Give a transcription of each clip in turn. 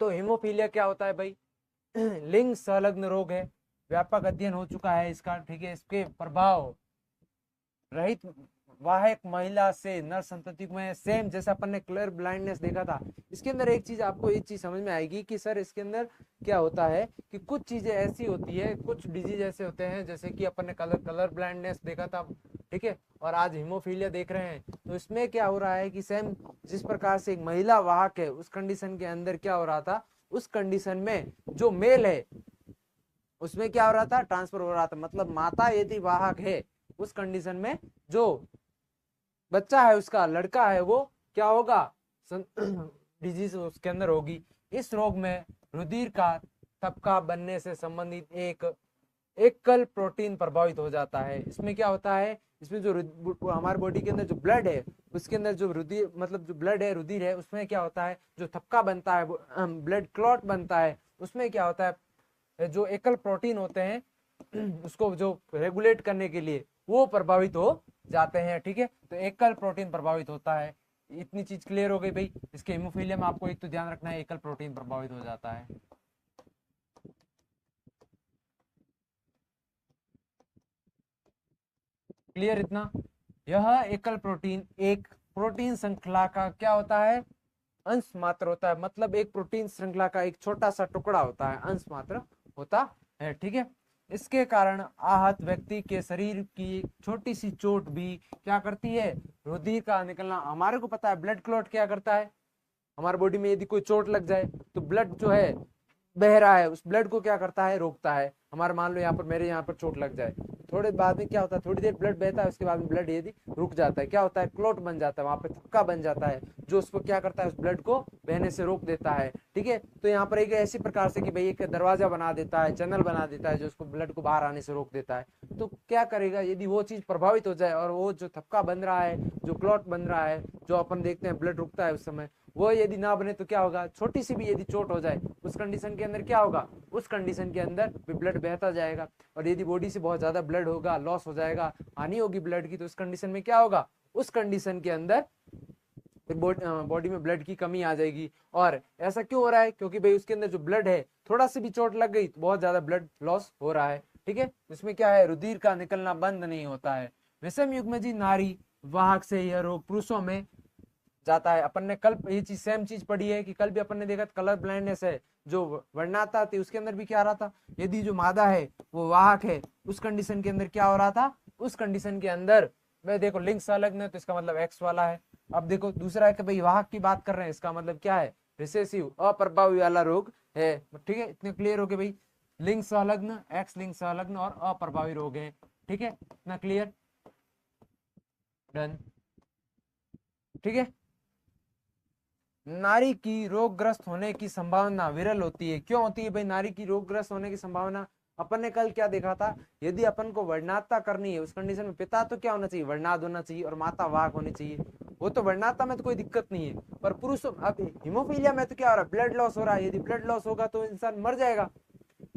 तो हीमोफीलिया क्या होता है भाई? लिंग संलग्न रोग है, व्यापक अध्ययन हो चुका है इसका, ठीक है। इसके प्रभाव रहित वाहक महिला से नर संतति में सेम, जैसे अपन ने कलर ब्लाइंडनेस देखा था, इसके अंदर एक चीज आपको एक चीज समझ में आएगी कि सर इसके अंदर क्या होता है कि कुछ चीजें ऐसी होती है, कुछ डिजीज ऐसे होते हैं, जैसे कि अपन ने कलर ब्लाइंडनेस देखा था, ठीक है, और आज हीमोफीलिया देख रहे हैं। तो इसमें क्या हो रहा है कि सेम जिस प्रकार से एक महिला वाहक है, उस कंडीशन के अंदर क्या हो रहा था, उस कंडीशन में जो मेल है उसमें क्या हो रहा था, ट्रांसफर हो रहा था। मतलब माता यदि वाहक है, उस कंडीशन में जो बच्चा है, उसका लड़का है, वो क्या होगा, डिजीज उसके अंदर होगी। इस रोग में रुधिर का थपका बनने से संबंधित एक एकल प्रोटीन प्रभावित हो जाता है। इसमें क्या होता है, इसमें जो हमारे बॉडी के अंदर जो ब्लड है, उसके अंदर जो रुधिर मतलब जो ब्लड है, रुधिर है, उसमें क्या होता है, जो थपका बनता है, ब्लड क्लॉट बनता है, उसमें क्या होता है, जो एकल प्रोटीन होते हैं उसको जो रेगुलेट करने के लिए वो प्रभावित हो जाते हैं, ठीक है। तो एकल प्रोटीन प्रभावित होता है। इतनी चीज क्लियर हो गई भाई। इसके हीमोफीलिया में आपको एक तो ध्यान रखना है, एकल प्रोटीन प्रभावित हो जाता है। क्लियर इतना? यह एकल प्रोटीन एक प्रोटीन श्रृंखला का क्या होता है, अंश मात्र होता है। मतलब एक प्रोटीन श्रृंखला का एक छोटा सा टुकड़ा होता है, अंश मात्र होता है, ठीक है। इसके कारण आहत व्यक्ति के शरीर की छोटी सी चोट भी क्या करती है, रुधिर का निकलना। हमारे को पता है ब्लड क्लॉट क्या करता है, हमारे बॉडी में यदि कोई चोट लग जाए तो ब्लड जो है बह रहा है, उस ब्लड को क्या करता है, रोकता है। हमारे मान लो यहाँ पर, मेरे यहाँ पर चोट लग जाए, थोड़े बाद में क्या होता है, थोड़ी देर ब्लड बहता है, उसके बाद में ब्लड यदि रुक जाता है, क्या होता है, क्लॉट बन जाता है, वहां पे थक्का बन जाता है, जो उसको क्या करता है, उस ब्लड को बहने से रोक देता है, ठीक है। तो यहाँ पर एक ऐसी प्रकार से कि भाई एक दरवाजा बना देता है, चैनल बना देता है, जो उसको ब्लड को बाहर आने से रोक देता है। तो क्या करेगा, यदि वो चीज प्रभावित हो जाए और वो जो थक्का बन रहा है, जो क्लॉट बन रहा है, जो अपन देखते हैं ब्लड रुकता है उस समय, वो यदि ना बने तो क्या होगा, छोटी सी भी यदि चोट हो जाए, उस कंडीशन के अंदर क्या होगा, उस कंडीशन के अंदर ब्लड बहता जाएगा। और यदि बॉडी से बहुत ज्यादा ब्लड होगा, लॉस हो जाएगा, हानि होगी ब्लड की, तो उस कंडीशन में क्या होगा, उस कंडीशन के अंदर बॉडी में ब्लड की कमी आ जाएगी। और ऐसा क्यों हो रहा है, क्योंकि भाई उसके अंदर जो ब्लड है, थोड़ा सी भी चोट लग गई तो बहुत ज्यादा ब्लड लॉस हो रहा है, ठीक है। इसमें क्या है, रुधिर का निकलना बंद नहीं होता है। विषम युग में जी नारी वाहक से यह रोग पुरुषों में जाता है। अपन ने कल ये चीज सेम चीज पढ़ी है कि कल भी अपन ने देखा कलर ब्लाइंडनेस है, जो वर्णाता थी उसके अंदर भी क्या आ रहा था, यदि जो मादा है वो वाहक है, उस कंडीशन के अंदर क्या हो रहा था, उस कंडीशन के अंदर मैं देखो लिंग संलग्न है तो इसका मतलब एक्स वाला है। अब देखो दूसरा है कि भाई वाहक की बात कर रहे हैं, इसका मतलब क्या है, रिसेसिव अप्रभावी वाला रोग है, ठीक है। इतने क्लियर हो गए भाई, लिंग संलग्न, एक्स लिंग संलग्न और अप्रभावी रोग है, ठीक है। इतना क्लियर, डन, ठीक है। नारी की रोगग्रस्त होने की संभावना विरल होती है। क्यों होती है भाई नारी की रोगग्रस्त होने की संभावना? अपन ने कल क्या देखा था, यदि अपन को वर्णाता करनी है, उस कंडीशन में पिता तो क्या होना चाहिए, वर्णाद होना चाहिए, और माता वाहक होनी चाहिए। वो तो वर्णाता में तो कोई दिक्कत नहीं है, पर पुरुष अब हीमोफीलिया में तो क्या हो रहा है, ब्लड लॉस हो रहा है। यदि ब्लड लॉस होगा तो इंसान मर जाएगा।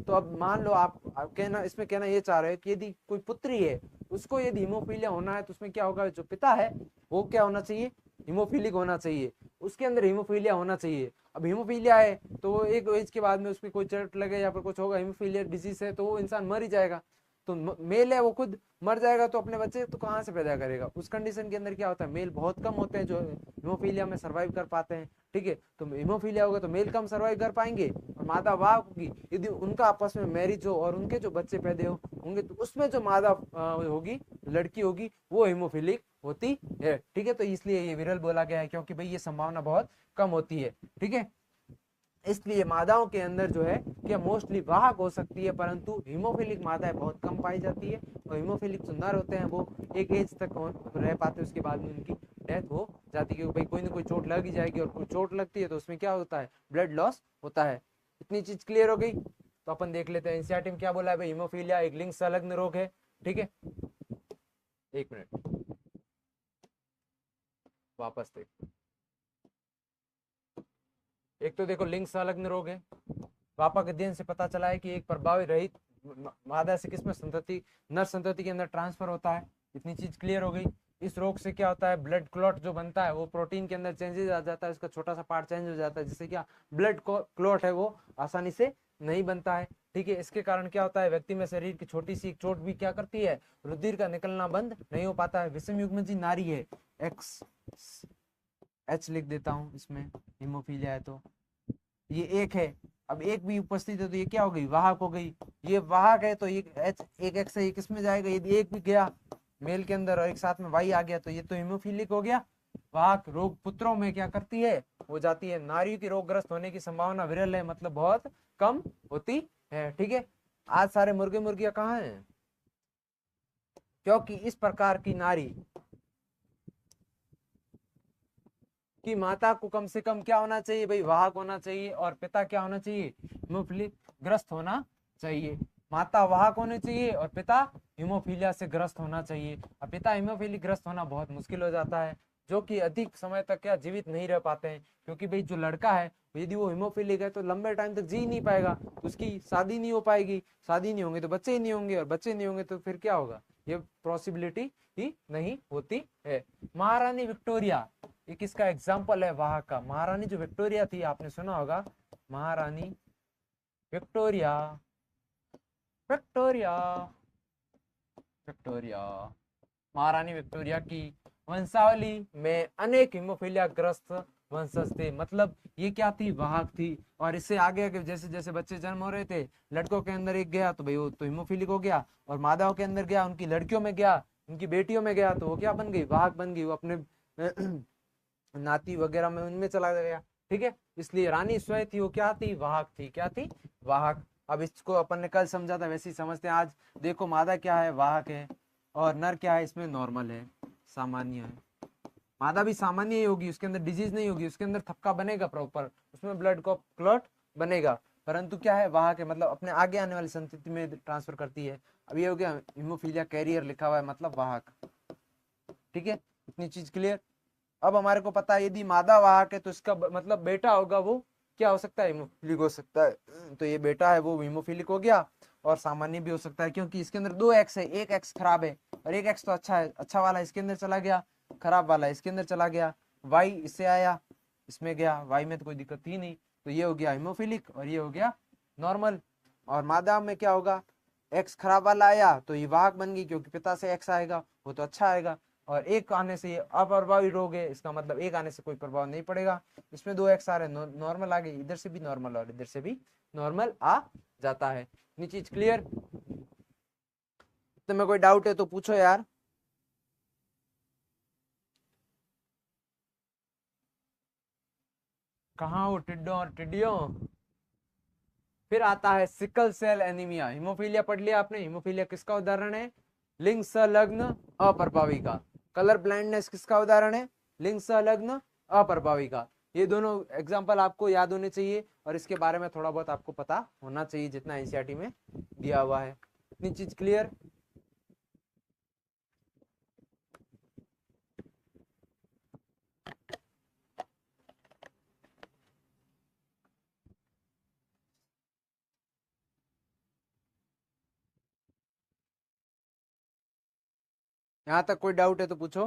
तो अब मान लो आप कहना, इसमें कहना ये चाह रहे हो कि यदि कोई पुत्री है, उसको यदि हीमोफीलिया होना है, तो उसमें क्या होगा, जो पिता है वो क्या होना चाहिए, हीमोफीलिक होना चाहिए, उसके अंदर हीमोफीलिया होना चाहिए। अब हीमोफीलिया है तो वो एक एज के बाद में उसमें कोई चोट लगे या फिर कुछ होगा, हीमोफीलिया डिजीज है, तो वो इंसान मर ही जाएगा। तो मेल है वो खुद मर जाएगा, तो अपने बच्चे तो कहाँ से पैदा करेगा। उस कंडीशन के अंदर क्या होता है, मेल बहुत कम होते हैं जो हीमोफीलिया में सर्वाइव कर पाते हैं, ठीक है। तो हीमोफीलिया होगा तो मेल कम सर्वाइव कर पाएंगे, और मादा वाह होगी, यदि उनका आपस में मैरिज हो और उनके जो बच्चे पैदा होंगे, तो उसमें जो मादा होगी, लड़की होगी, वो हीमोफिलिक होती है, ठीक है। तो इसलिए ये विरल बोला गया है, क्योंकि भाई ये संभावना बहुत कम होती है, ठीक है। इसलिए मादाओं के अंदर जो है क्या मोस्टली वाहक हो सकती है, परंतु हीमोफिलिक मादाएं बहुत कम पाई जाती है। और हीमोफिलिक जो नर होते हैं वो एक एज तक रह पाते हैं, उसके बाद में उनकी डेथ हो जाती है, क्योंकि भाई कोई ना कोई चोट लग ही जाएगी, और कोई चोट लगती है तो उसमें क्या होता है, ब्लड लॉस होता है। इतनी चीज क्लियर हो गई। तो अपन देख लेते हैं एनसीईआरटी में क्या बोला है भाई, हीमोफीलिया एक लिंग संलग्न रोग है, ठीक है। एक मिनट वापस देख, एक तो देखो लिंग संलग्न रोग है, व्यापक अध्ययन से पता चला है कि एक प्रभावी रहित मादा से किसमें संतति, नर संतति के अंदर ट्रांसफर होता है। इतनी चीज क्लियर हो गई। इस रोग से क्या होता है, ब्लड क्लॉट जो बनता है वो प्रोटीन के अंदर चेंजेस आ जाता है, उसका छोटा सा पार्ट चेंज हो जाता है, जिससे क्या ब्लड क्लॉट है वो आसानी से नहीं बनता है। ठीक है, इसके कारण क्या होता है, व्यक्ति में शरीर की छोटी सी एक चोट भी क्या करती है, रुधिर का निकलना बंद नहीं हो पाता है। विषम युग्म जी नारी है, एक्स एच लिख देता हूं इसमें, हीमोफीलिया है तो ये एक है। अब एक भी उपस्थित है तो ये क्या हो गई, वाहक हो गई। ये वाहक है तो एक एच एक एक्स है, ये किस में जाएगा, यदि एक भी गया मेल के अंदर और एक साथ में वाई आ गया तो ये तो हीमोफीलिक हो गया। वाहक रोग पुत्रों में क्या करती है, हो जाती है। नारियों की रोगग्रस्त होने की संभावना विरल है, मतलब बहुत कम होती है। ठीक है, आज सारे मुर्गे मुर्गियां कहाँ हैं, क्योंकि इस प्रकार की नारी कि माता को कम से कम क्या होना चाहिए भाई, वाहक होना चाहिए, और पिता क्या होना चाहिए, हीमोफिलिक ग्रस्त होना चाहिए। माता वाहक होनी चाहिए और पिता हीमोफीलिया से ग्रस्त होना चाहिए। अब पिता हीमोफिलिक ग्रस्त होना बहुत मुश्किल हो जाता है, जो कि अधिक समय तक क्या जीवित नहीं रह पाते हैं, क्योंकि भाई जो लड़का है यदि वो हीमोफिलिक है तो लंबे टाइम तक जी नहीं पाएगा, तो उसकी शादी नहीं हो पाएगी, शादी नहीं होंगे तो बच्चे ही नहीं होंगे, और बच्चे नहीं होंगे तो फिर क्या होगा, ये पॉसिबिलिटी ही नहीं होती है। महारानी विक्टोरिया ये किसका एग्जाम्पल है, वहां का। महारानी जो विक्टोरिया थी, आपने सुना होगा, महारानी विक्टोरिया विक्टोरिया विक्टोरिया। महारानी विक्टोरिया की वंशावली में अनेक हीमोफीलिया ग्रस्त वंशज थे, मतलब ये क्या थी, वाहक थी। और इससे आगे आगे जैसे जैसे बच्चे जन्म हो रहे थे, लड़कों के अंदर एक गया तो भाई वो तो हीमोफीलिक हो गया, और मादाओं के अंदर गया, उनकी लड़कियों में गया, उनकी बेटियों में गया, तो वो क्या बन गई, वाहक बन गई, वो अपने नाती वगैरह में उनमें चला गया। ठीक है, इसलिए रानी स्वयं थी वो क्या थी, वाहक थी, क्या थी, वाहक। अब इसको अपन ने कल समझा था, वैसे ही समझते हैं आज। देखो मादा क्या है, वाहक है, और नर क्या है, इसमें नॉर्मल है, सामान्य है। मादा भी सामान्य ही होगी, उसके अंदर डिजीज नहीं होगी, उसके अंदर थपका बनेगा प्रॉपर, उसमें ब्लड को क्लॉट बनेगा, परंतु क्या है, वाहक है, मतलब अपने आगे आने वाली संतति में ट्रांसफर करती है। अब ये हो गया हीमोफीलिया कैरियर लिखा हुआ है, मतलब वाहक। ठीक है, इतनी चीज क्लियर। अब हमारे को पता है यदि मादा वाहक है तो इसका मतलब बेटा होगा वो क्या हो सकता है, हीमोफिलिक हो सकता है। तो ये बेटा है वो हीमोफिलिक हो गया, और सामान्य भी हो सकता है, क्योंकि इसके अंदर दो एक्स है, एक एक्स खराब है और एक एक्स तो अच्छा है, अच्छा वाला इसके अंदर चला गया, खराब वाला इसके अंदर चला गया, वाई इससे आया इसमें गया, वाई में तो कोई दिक्कत थी नहीं, तो ये हो गया हीमोफिलिक और ये हो गया नॉर्मल। और मादा में क्या होगा, एक्स खराब वाला आया तो ये वाहक बन गई, क्योंकि पिता से एक्स आएगा वो तो अच्छा आएगा, और एक आने से ये अप्रभावी रोग है, इसका मतलब एक आने से कोई प्रभाव नहीं पड़ेगा। इसमें दो एक्स आ रहे नॉर्मल आ गए, इधर से भी नॉर्मल और इधर से भी नॉर्मल आ जाता है। ये चीज क्लियर। तो मैं कोई डाउट है तो पूछो यार। कहाँ हो टिड्डो और टिड्डियों। फिर आता है सिकल सेल एनीमिया। हीमोफीलिया पढ़ लिया आपने, हीमोफीलिया किसका उदाहरण है, लिंग संलग्न अप्रभावी का। कलर ब्लाइंडनेस किसका उदाहरण है, लिंग संलग्न अप्रभावी का। ये दोनों एग्जांपल आपको याद होने चाहिए, और इसके बारे में थोड़ा बहुत आपको पता होना चाहिए जितना एनसीईआरटी में दिया हुआ है। इतनी चीज क्लियर। यहाँ तक कोई डाउट है तो पूछो।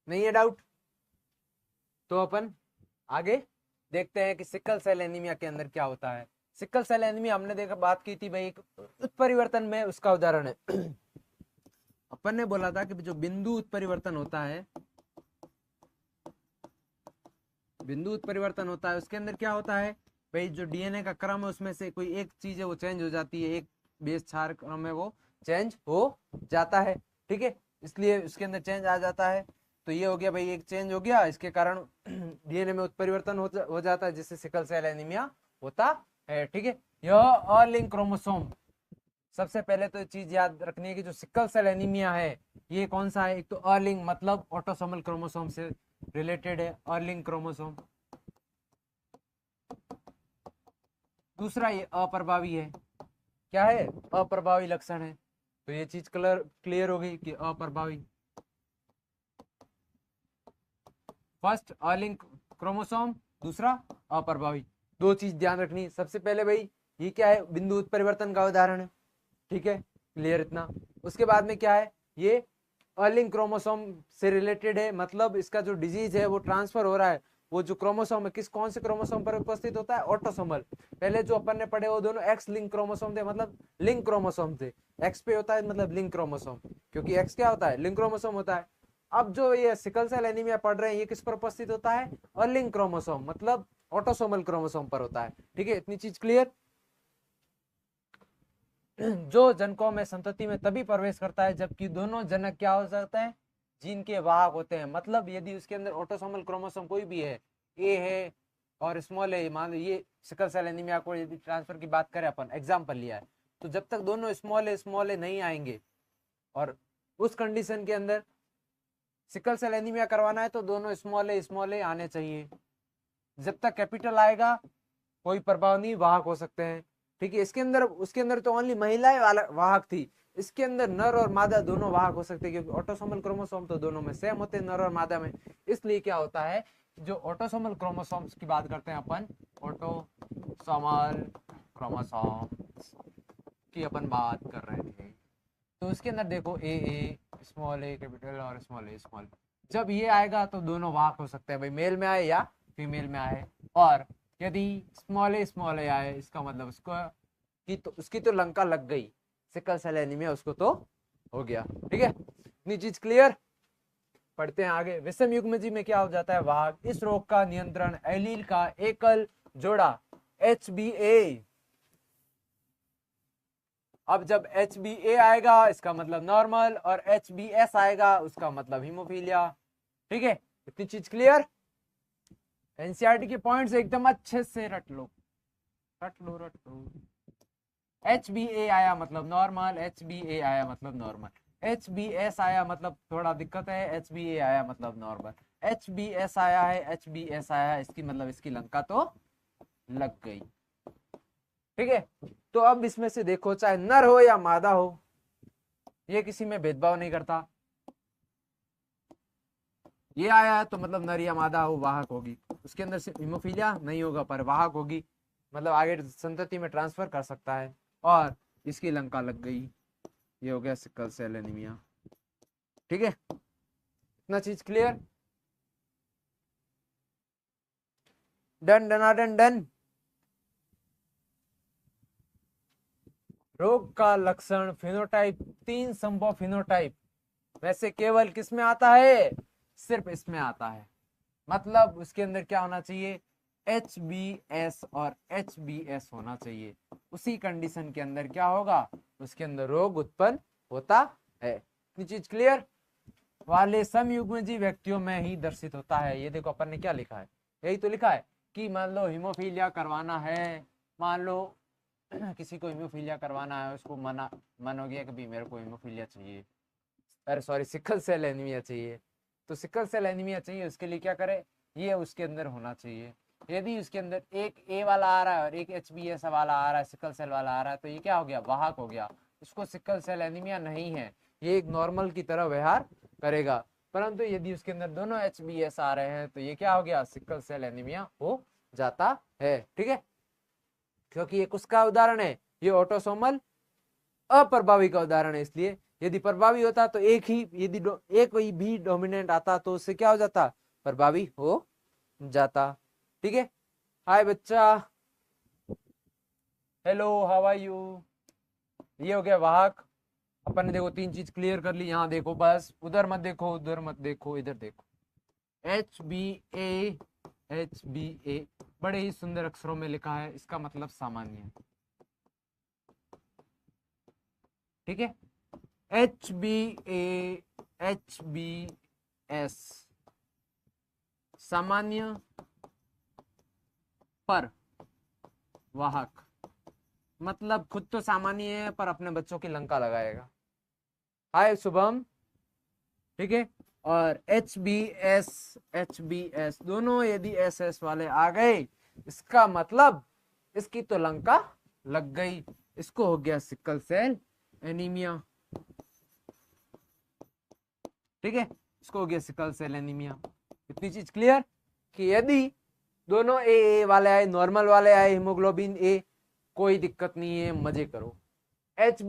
नहीं है डाउट तो अपन आगे देखते हैं कि सिकल सेल एनीमिया के अंदर क्या होता है। सिकल सेल एनीमिया हमने देखा, बात की थी भाई, एक उत्परिवर्तन में उसका उदाहरण है। अपन ने बोला था कि जो बिंदु उत्परिवर्तन होता है, बिंदु उत्परिवर्तन होता है, उसके अंदर क्या होता है भाई, जो डीएनए का क्रम है उसमें से कोई एक चीज है वो चेंज हो जाती है, एक बेस क्षार क्रम है वो चेंज हो जाता है। ठीक है, इसलिए उसके अंदर चेंज आ जाता है। तो ये हो गया भाई, एक चेंज हो गया, इसके कारण डीएनए में उत्परिवर्तन हो जाता है, जिससे सिकल सेल एनीमिया होता है। ठीक है, यह अलिंक क्रोमोसोम, सबसे पहले तो चीज याद रखनी है कि जो सिकल सेल एनीमिया है ये कौन सा है, एक तो अर्लिंग मतलब ऑटोसोमल क्रोमोसोम से रिलेटेड है, अर्लिंग क्रोमोसोम। दूसरा ये अप्रभावी है, क्या है, अप्रभावी लक्षण है। तो ये चीज क्लियर हो गई कि अप्रभावी। फर्स्ट अर्लिंग क्रोमोसोम, दूसरा अप्रभावी। दो चीज ध्यान रखनी, सबसे पहले भाई ये क्या है, बिंदु उत्परिवर्तन का उदाहरण है, ठीक है, क्लियर इतना। उसके बाद में क्या है, ये अर्लिंग क्रोमोसोम से रिलेटेड है, मतलब इसका जो डिजीज है वो ट्रांसफर हो रहा है, वो जो क्रोमोसोम है किस कौन से क्रोमोसोम पर उपस्थित होता है, ऑटोसोमल। पहले जो अपन ने पढ़े वो दोनों एक्स लिंक क्रोमोसोम थे, मतलब लिंक क्रोमोसोम थे, एक्स पे होता है मतलब लिंक क्रोमोसोम, क्योंकि एक्स क्या होता है, लिंक क्रोमोसोम होता है। अब जो ये सिकल सेल एनीमिया पढ़ रहे हैं ये किस पर उपस्थित होता है, अर्लिंग क्रोमोसोम, मतलब ऑटोसोमल क्रोमोसोम पर होता है। ठीक है, इतनी चीज क्लियर। जो जनकों में संतति में तभी प्रवेश करता है जबकि दोनों जनक क्या हो सकते हैं, जीन के वाहक होते हैं। मतलब यदि उसके अंदर ऑटोसोमल क्रोमोसोम कोई भी है, ए है और स्मॉल है, मान लो ये सिकल सेल एनीमिया को यदि ट्रांसफर की बात करें, अपन एग्जांपल लिया है, तो जब तक दोनों स्मॉल है नहीं आएंगे, और उस कंडीशन के अंदर सिकल सेल एनीमिया करवाना है तो दोनों स्मॉल है आने चाहिए। जब तक कैपिटल आएगा कोई प्रभाव नहीं, वाहक हो सकते हैं। ठीक है, इसके अंदर उसके अंदर तो ओनली महिलाएं वाहक थी, इसके अंदर नर और मादा दोनों वाहक हो सकते हैं, क्योंकि ऑटोसोमल क्रोमोसोम तो दोनों में सेम होते हैं, नर और मादा में। इसलिए क्या होता है, जो ऑटोसोमल क्रोमोसोम्स की बात करते हैं अपन, ऑटोसोमल क्रोमोसोम्स की अपन बात कर रहे थे, तो उसके अंदर देखो ए स्मॉल ए कैपिटल और स्मॉल ए स्मॉल, जब ये आएगा तो दोनों वाहक हो सकते हैं, भाई मेल में आए या फीमेल में आए। और यदि स्मॉल ए आए, इसका मतलब उसकी तो लंका लग गई, सिकल सेल एनीमिया उसको तो हो गया। ठीक है, इतनी चीज क्लियर। पढ़ते हैं आगे। विषम युग्मजी में क्या हो जाता है, वाहक। इस रोग का नियंत्रण एलील का एकल जोड़ा HBA, अब जब HBA आएगा इसका मतलब नॉर्मल, और HBS आएगा उसका मतलब हीमोफीलिया। ठीक है, इतनी चीज क्लियर। एनसीईआरटी के पॉइंट्स एकदम अच्छे से रट लो। HBA आया मतलब नॉर्मल, HBA आया मतलब नॉर्मल, HBS आया मतलब थोड़ा दिक्कत है, HBA आया मतलब नॉर्मल, HBS आया है, HBS आया है, इसकी मतलब इसकी लंका तो लग गई। ठीक है, तो अब इसमें से देखो, चाहे नर हो या मादा हो, ये किसी में भेदभाव नहीं करता। ये आया है तो मतलब नर या मादा हो, वाहक होगी, उसके अंदर से हीमोफीलिया नहीं होगा पर वाहक होगी, मतलब आगे संतति में ट्रांसफर कर सकता है, और इसकी लंका लग गई, ये हो गया सिकल सेल एनीमिया। ठीक है, इतना चीज क्लियर। Done done done. रोग का लक्षण फिनोटाइप, 3 संभव फिनोटाइप वैसे केवल किस में आता है, सिर्फ इसमें आता है। मतलब उसके अंदर क्या होना चाहिए, HBS और HBS होना चाहिए, उसी कंडीशन के अंदर क्या होगा, उसके अंदर रोग उत्पन्न होता है। इतनी चीज क्लियर। वाले समयुग्मजी व्यक्तियों में ही दर्शित होता है। ये देखो अपन ने क्या लिखा है, यही तो लिखा है कि मान लो हीमोफीलिया करवाना है, मान लो किसी को हीमोफीलिया करवाना है, उसको मन हो गया कि भी मेरे को हीमोफीलिया चाहिए, अरे सॉरी सिकल सेल एनीमिया चाहिए, तो सिकल सेल एनीमिया चाहिए, उसके लिए क्या करे, ये उसके अंदर होना चाहिए। यदि उसके अंदर एक ए वाला आ रहा है और एक HBS वाला आ रहा है, सिकल सेल वाला आ रहा है, तो ये क्या हो गया, वाहक हो गया, उसको सिकल सेल एनीमिया नहीं है, ये एक नॉर्मल की तरह व्यवहार करेगा। परंतु यदि उसके अंदर दोनों HBS आ रहे हैं तो ये क्या हो गया, सिकल सेल एनीमिया हो जाता है। ठीक है, क्योंकि ये किसका उदाहरण है, ये ऑटोसोमल अप्रभावी का उदाहरण है, इसलिए यदि प्रभावी होता तो यदि एक भी डोमिनेंट आता तो उससे क्या हो जाता, प्रभावी हो जाता। ठीक है, हाय बच्चा, हेलो हाउ आर यू। ये हो गया वाहक। अपन ने देखो 3 चीज क्लियर कर ली, यहाँ देखो बस, उधर मत देखो, उधर मत देखो, इधर देखो। HBA, HBA बड़े ही सुंदर अक्षरों में लिखा है, इसका मतलब सामान्य। ठीक है, HBA, HBS सामान्य पर वाहक, मतलब खुद तो सामान्य है पर अपने बच्चों की लंका लगाएगा। हाय शुभम। ठीक है, और HBS, HBS दोनों यदि SS वाले आ गए, इसका मतलब इसकी तो लंका लग गई, इसको हो गया सिकल सेल एनीमिया। ठीक है, इसको हो गया सिकल सेल एनीमिया। इतनी चीज क्लियर कि यदि दोनों ए वाले आए, नॉर्मल वाले आए, हीमोग्लोबिन ए, कोई दिक्कत नहीं है, मजे करो। एच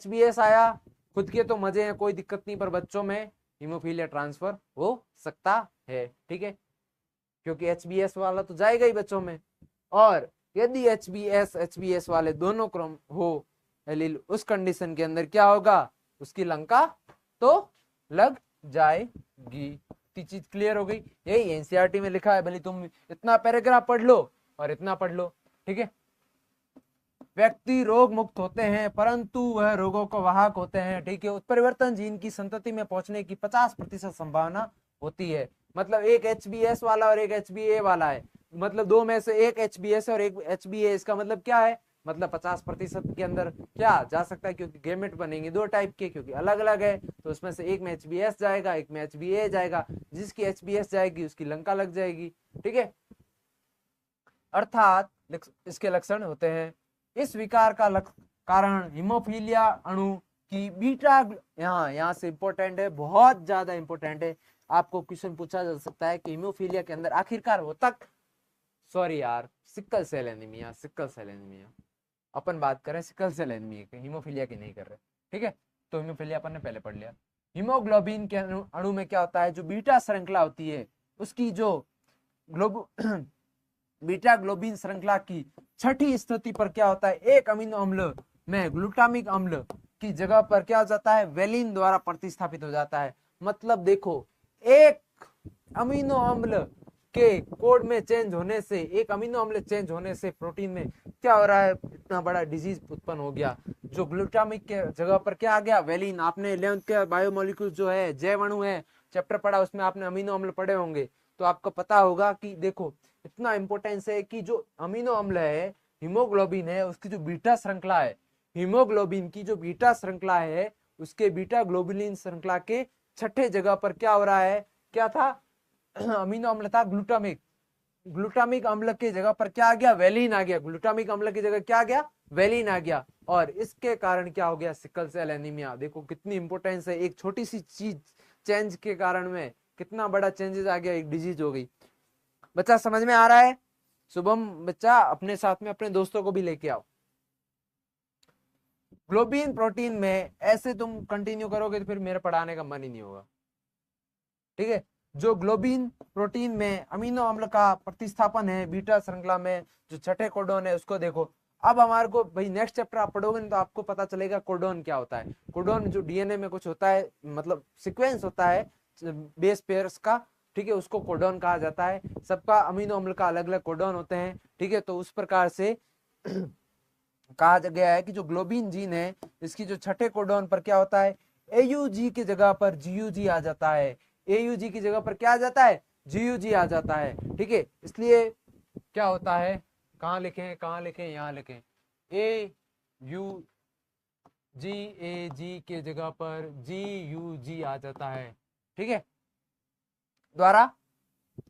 बी एस आया, खुद के तो मजे हैं, कोई दिक्कत नहीं, पर बच्चों में हीमोफीलिया ट्रांसफर हो सकता है, ठीक है, क्योंकि एच बी एस वाला तो जाएगा ही बच्चों में। और यदि एच बी एस वाले दोनों क्रम हो एलील, उस कंडीशन के अंदर क्या होगा, उसकी लंका तो लग जाएगी। इतनी चीज क्लियर हो गई, यही एनसीईआरटी में लिखा है, भले तुम इतना पैराग्राफ पढ़ लो और इतना पढ़ लो, ठीक है। व्यक्ति रोग मुक्त होते हैं परंतु वह रोगों को वाहक होते हैं, ठीक है। उत्परिवर्तन जीन की संतति में पहुंचने की 50% संभावना होती है। मतलब एक एच वाला और एक एच वाला है, मतलब दो में से एक एच और एक एच इसका मतलब क्या है, मतलब 50% के अंदर क्या जा सकता है, क्योंकि गेमेट बनेंगे दो टाइप के, क्योंकि अलग अलग है, तो उसमें से एक में एच जाएगा, एक में एच जाएगा, जिसकी एच जाएगी उसकी लंका लग जाएगी, ठीक है। अर्थात इसके लक्षण होते हैं, इस विकार का कारण हीमोफीलिया अणु की बीटा, यहाँ से इंपॉर्टेंट है, बहुत ज्यादा इंपॉर्टेंट है, आपको क्वेश्चन पूछा जा सकता है कि हीमोफीलिया के अंदर आखिरकार होता, सॉरी यार, sickle cell anaemia, sickle cell anaemia अपन बात करें, सिकल सेल एनीमिया की, हीमोफीलिया की नहीं कर रहे, ठीक है। तो हीमोफीलिया अपन ने पहले पढ़ लिया। हीमोग्लोबिन के अणु में क्या होता है, जो बीटा श्रृंखला होती है उसकी जो ग्लोब बीटा ग्लोबिन श्रृंखला की छठी स्थिति पर क्या होता है, एक अमीनो अम्ल में ग्लूटामिक अम्ल की जगह पर क्या हो जाता है, वेलिन द्वारा प्रतिस्थापित हो जाता है। मतलब देखो, एक अमीनो अम्ल के कोड में चेंज होने से, एक अमीनो अम्ल चेंज होने से प्रोटीन में क्या हो रहा है, इतना बड़ा डिजीज उत्पन्न हो गया, जो ग्लूटामिक के जगह पर क्या आ गया, वेलिन। आपने 11th के बायोमोलिक्यूल्स जो है, जैव अणु है चैप्टर पढ़ा, उसमें आपने अमीनो अम्ल पढ़े होंगे, तो आपको पता होगा कि देखो इतना इंपॉर्टेंस है कि जो अमीनो अम्ल है, हीमोग्लोबिन है, उसकी जो बीटा श्रृंखला है, हीमोग्लोबिन की जो बीटा श्रृंखला है, उसके बीटा ग्लोबुलिन श्रृंखला के छठे जगह पर क्या हो रहा है, क्या था, अमीनो अम्ल था ग्लूटामिक, ग्लूटामिक अम्ल की जगह पर क्या आ गया, वेलिन आ गया, ग्लूटामिक अम्ल की जगह क्या आ गया, वेलिन आ गया, और इसके कारण क्या हो गया, सिकल सेल एनीमिया। देखो कितनी इंपॉर्टेंस है, एक छोटी सी चीज चेंज के कारण में कितना बड़ा चेंजेस आ गया, एक डिजीज हो गई। बच्चा समझ में आ रहा है? शुभम बच्चा अपने साथ में अपने दोस्तों को भी लेके आओ। ग्लोबिन प्रोटीन में ऐसे तुम कंटिन्यू करोगे तो फिर मेरे पढ़ाने का मन ही नहीं होगा, ठीक है। जो ग्लोबिन प्रोटीन में अमीनो अम्ल का प्रतिस्थापन है बीटा श्रृंखला में, जो छठे कोडोन है उसको देखो। अब हमारे को भाई नेक्स्ट चैप्टर आप पढ़ोगे तो आपको पता चलेगा कोडोन क्या होता है। कोडोन जो डीएनए में कुछ होता है, मतलब सीक्वेंस होता है बेस पेयर्स का, ठीक है, उसको कोडोन कहा जाता है। सबका अमीनो अम्ल का अलग अलग कोडोन होते हैं, ठीक है। तो उस प्रकार से कहा गया है कि जो ग्लोबिन जीन है, इसकी जो छठे कोडोन पर क्या होता है, एयूजी की जगह पर जीयूजी आ जाता है, एयूजी की जगह पर क्या आ जाता है, जीयूजी आ जाता है, ठीक है। इसलिए क्या होता है, कहाँ लिखें, कहाँ लिखें, यहाँ लिखें, ए यू जी, ए जी के जगह पर जी यू जी आ जाता है, ठीक है, द्वारा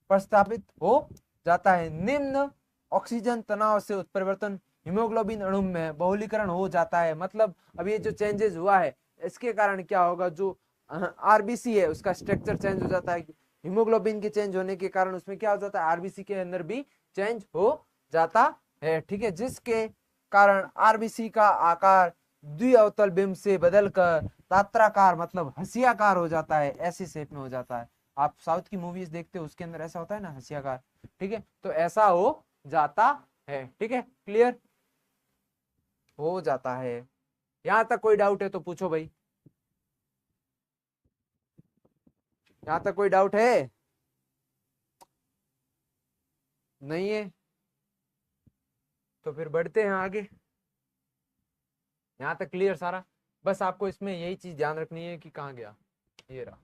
प्रस्तावित हो जाता है। निम्न ऑक्सीजन तनाव से उत्परिवर्तन हीमोग्लोबिन अणु में बहुलीकरण हो जाता है। मतलब अब ये जो चेंजेस हुआ है, इसके कारण क्या होगा, जो आरबीसी है उसका स्ट्रक्चर चेंज हो जाता है, हीमोग्लोबिन के चेंज होने के कारण उसमें क्या हो जाता है, आरबीसी के अंदर भी चेंज हो जाता है, ठीक है। जिसके कारण आरबीसी का आकार द्विअवतल बिंब से बदलकर तात्राकार मतलब हंसियाकार हो जाता है, ऐसी शेप में हो जाता है। आप साउथ की मूवीज देखते हो, उसके अंदर ऐसा होता है ना, हंसियाकार, ठीक है। तो ऐसा हो जाता है, ठीक है, क्लियर हो जाता है। यहां तक कोई डाउट है तो पूछो भाई, यहां तक कोई डाउट है? नहीं है तो फिर बढ़ते हैं आगे। यहां तक क्लियर सारा? बस आपको इसमें यही चीज ध्यान रखनी है कि कहाँ गया, ये रहा।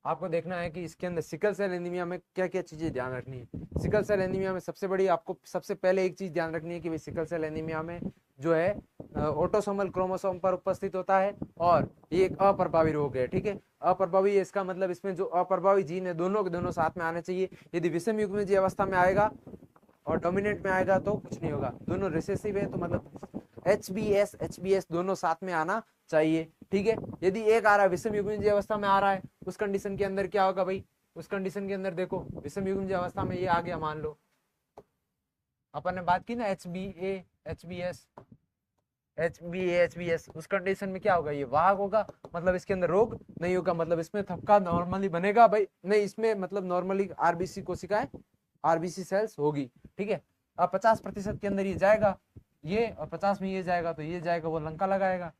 आपको देखना है कि इसके अंदर सिकल सेल एनीमिया में क्या क्या चीजें ध्यान रखनी है। सिकल सेल एनीमिया में सबसे बड़ी आपको सबसे पहले एक चीज ध्यान रखनी है कि भाई सिकल सेल एनीमिया में जो है ऑटोसोमल क्रोमोसोम पर उपस्थित होता है, और ये एक अप्रभावी रोग है, ठीक है। अप्रभावी, इसका मतलब इसमें जो अप्रभावी जीन है दोनों के दोनों साथ में आने चाहिए। यदि विषम युग्म जी अवस्था में आएगा और डोमिनेंट में आएगा तो कुछ नहीं होगा, दोनों रिसेसिव है तो मतलब एच बी एस दोनों साथ में आना चाहिए, ठीक है। यदि एक आ रहा है विषम युग्मज अवस्था में आ रहा है, उस कंडीशन के अंदर क्या होगा भाई, उस कंडीशन के अंदर देखो विषम युग्मज अवस्था में ये आ गया, मान लो अपन ने बात की ना H B S, HbA HbS, उस कंडीशन में क्या होगा, ये वाहक होगा, मतलब इसके अंदर रोग नहीं होगा, मतलब इसमें थपका नॉर्मली बनेगा भाई नहीं, इसमें मतलब नॉर्मली आरबीसी कोशिकाएं, आरबीसी सेल्स होगी। ठीक है, अब 50% के अंदर ये जाएगा ये, और 50 में ये जाएगा, तो ये जाएगा वो लंका लगाएगा।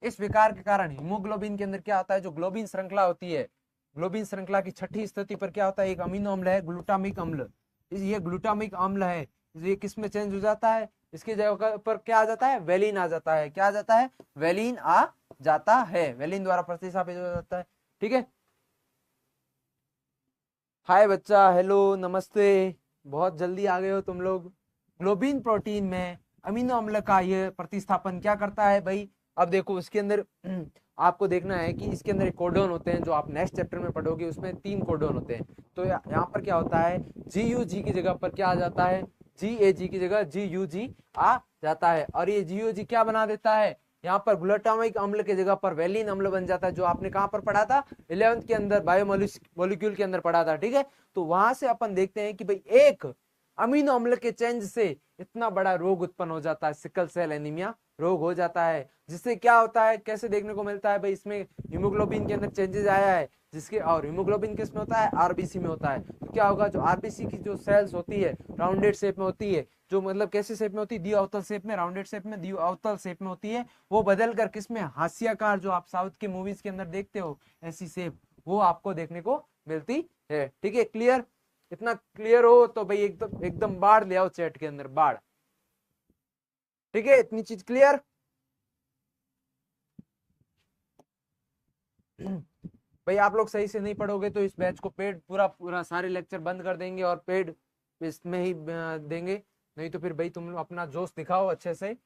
इस विकार के कारण हीमोग्लोबिन के अंदर क्या होता है, जो ग्लोबिन श्रृंखला होती है, ग्लोबिन श्रृंखला की छठी स्थिति पर क्या होता है, एक अमीनो अम्ल है ग्लूटामिक अम्ल, ये ग्लूटामिक अम्ल है, ये किस में चेंज हो जाता है, इसकी जगह पर क्या आ जाता है, वेलिन आ जाता है, क्या आ जाता है, वेलिन आ जाता है, वेलिन द्वारा प्रतिस्थापित हो जाता है। ठीक है, हाय बच्चा, हेलो नमस्ते, बहुत जल्दी आ गए हो तुम लोग। ग्लोबिन प्रोटीन में अमीनो अम्ल का ये प्रतिस्थापन क्या करता है भाई, अब देखो इसके अंदर आपको देखना है कि इसके अंदर कोडोन होते हैं, जो आप नेक्स्ट चैप्टर में पढ़ोगे, उसमें 3 कोडोन होते हैं। तो यहाँ पर क्या होता है, GUG की जगह पर क्या आ जाता है, GAG की जगह GUG आ जाता है, और ये GUG क्या बना देता है, यहाँ पर ग्लूटामिक अम्ल की जगह पर वेलिन अम्ल बन जाता है, जो आपने कहाँ पर पढ़ा था, 11th के अंदर बायोमोलिक्यूल के अंदर पढ़ा था। ठीक है, तो वहां से अपन देखते हैं कि भाई एक अमीनो अम्ल के चेंज से इतना बड़ा रोग उत्पन्न हो जाता है, सिकल सेल एनीमिया रोग हो जाता है, जिससे क्या होता है, कैसे देखने को मिलता है भाई, इसमें हीमोग्लोबिन के अंदर चेंजेस आया है, जिसके, और हीमोग्लोबिन किस में होता है, आरबीसी में होता है। तो क्या होगा, जो आरबीसी की जो सेल्स होती है राउंडेड शेप में होती है, जो मतलब कैसे शेप में होती है, द्विअवतल शेप में, राउंडेड शेप में, द्विअवतल शेप में होती है, वो बदल कर किस में, हास्याकार, जो आप साउथ के मूवीज के अंदर देखते हो ऐसी शेप, वो आपको देखने को मिलती है। ठीक है, क्लियर, इतना क्लियर हो तो भाई एकदम एकदम बाढ़ ले आओ चैट के अंदर, बाढ़। ठीक है, इतनी चीज क्लियर। भाई आप लोग सही से नहीं पढ़ोगे तो इस बैच को पेड पूरा पूरा सारे लेक्चर बंद कर देंगे और पेड इसमें ही देंगे, नहीं तो फिर भाई तुम लोग अपना जोश दिखाओ अच्छे से।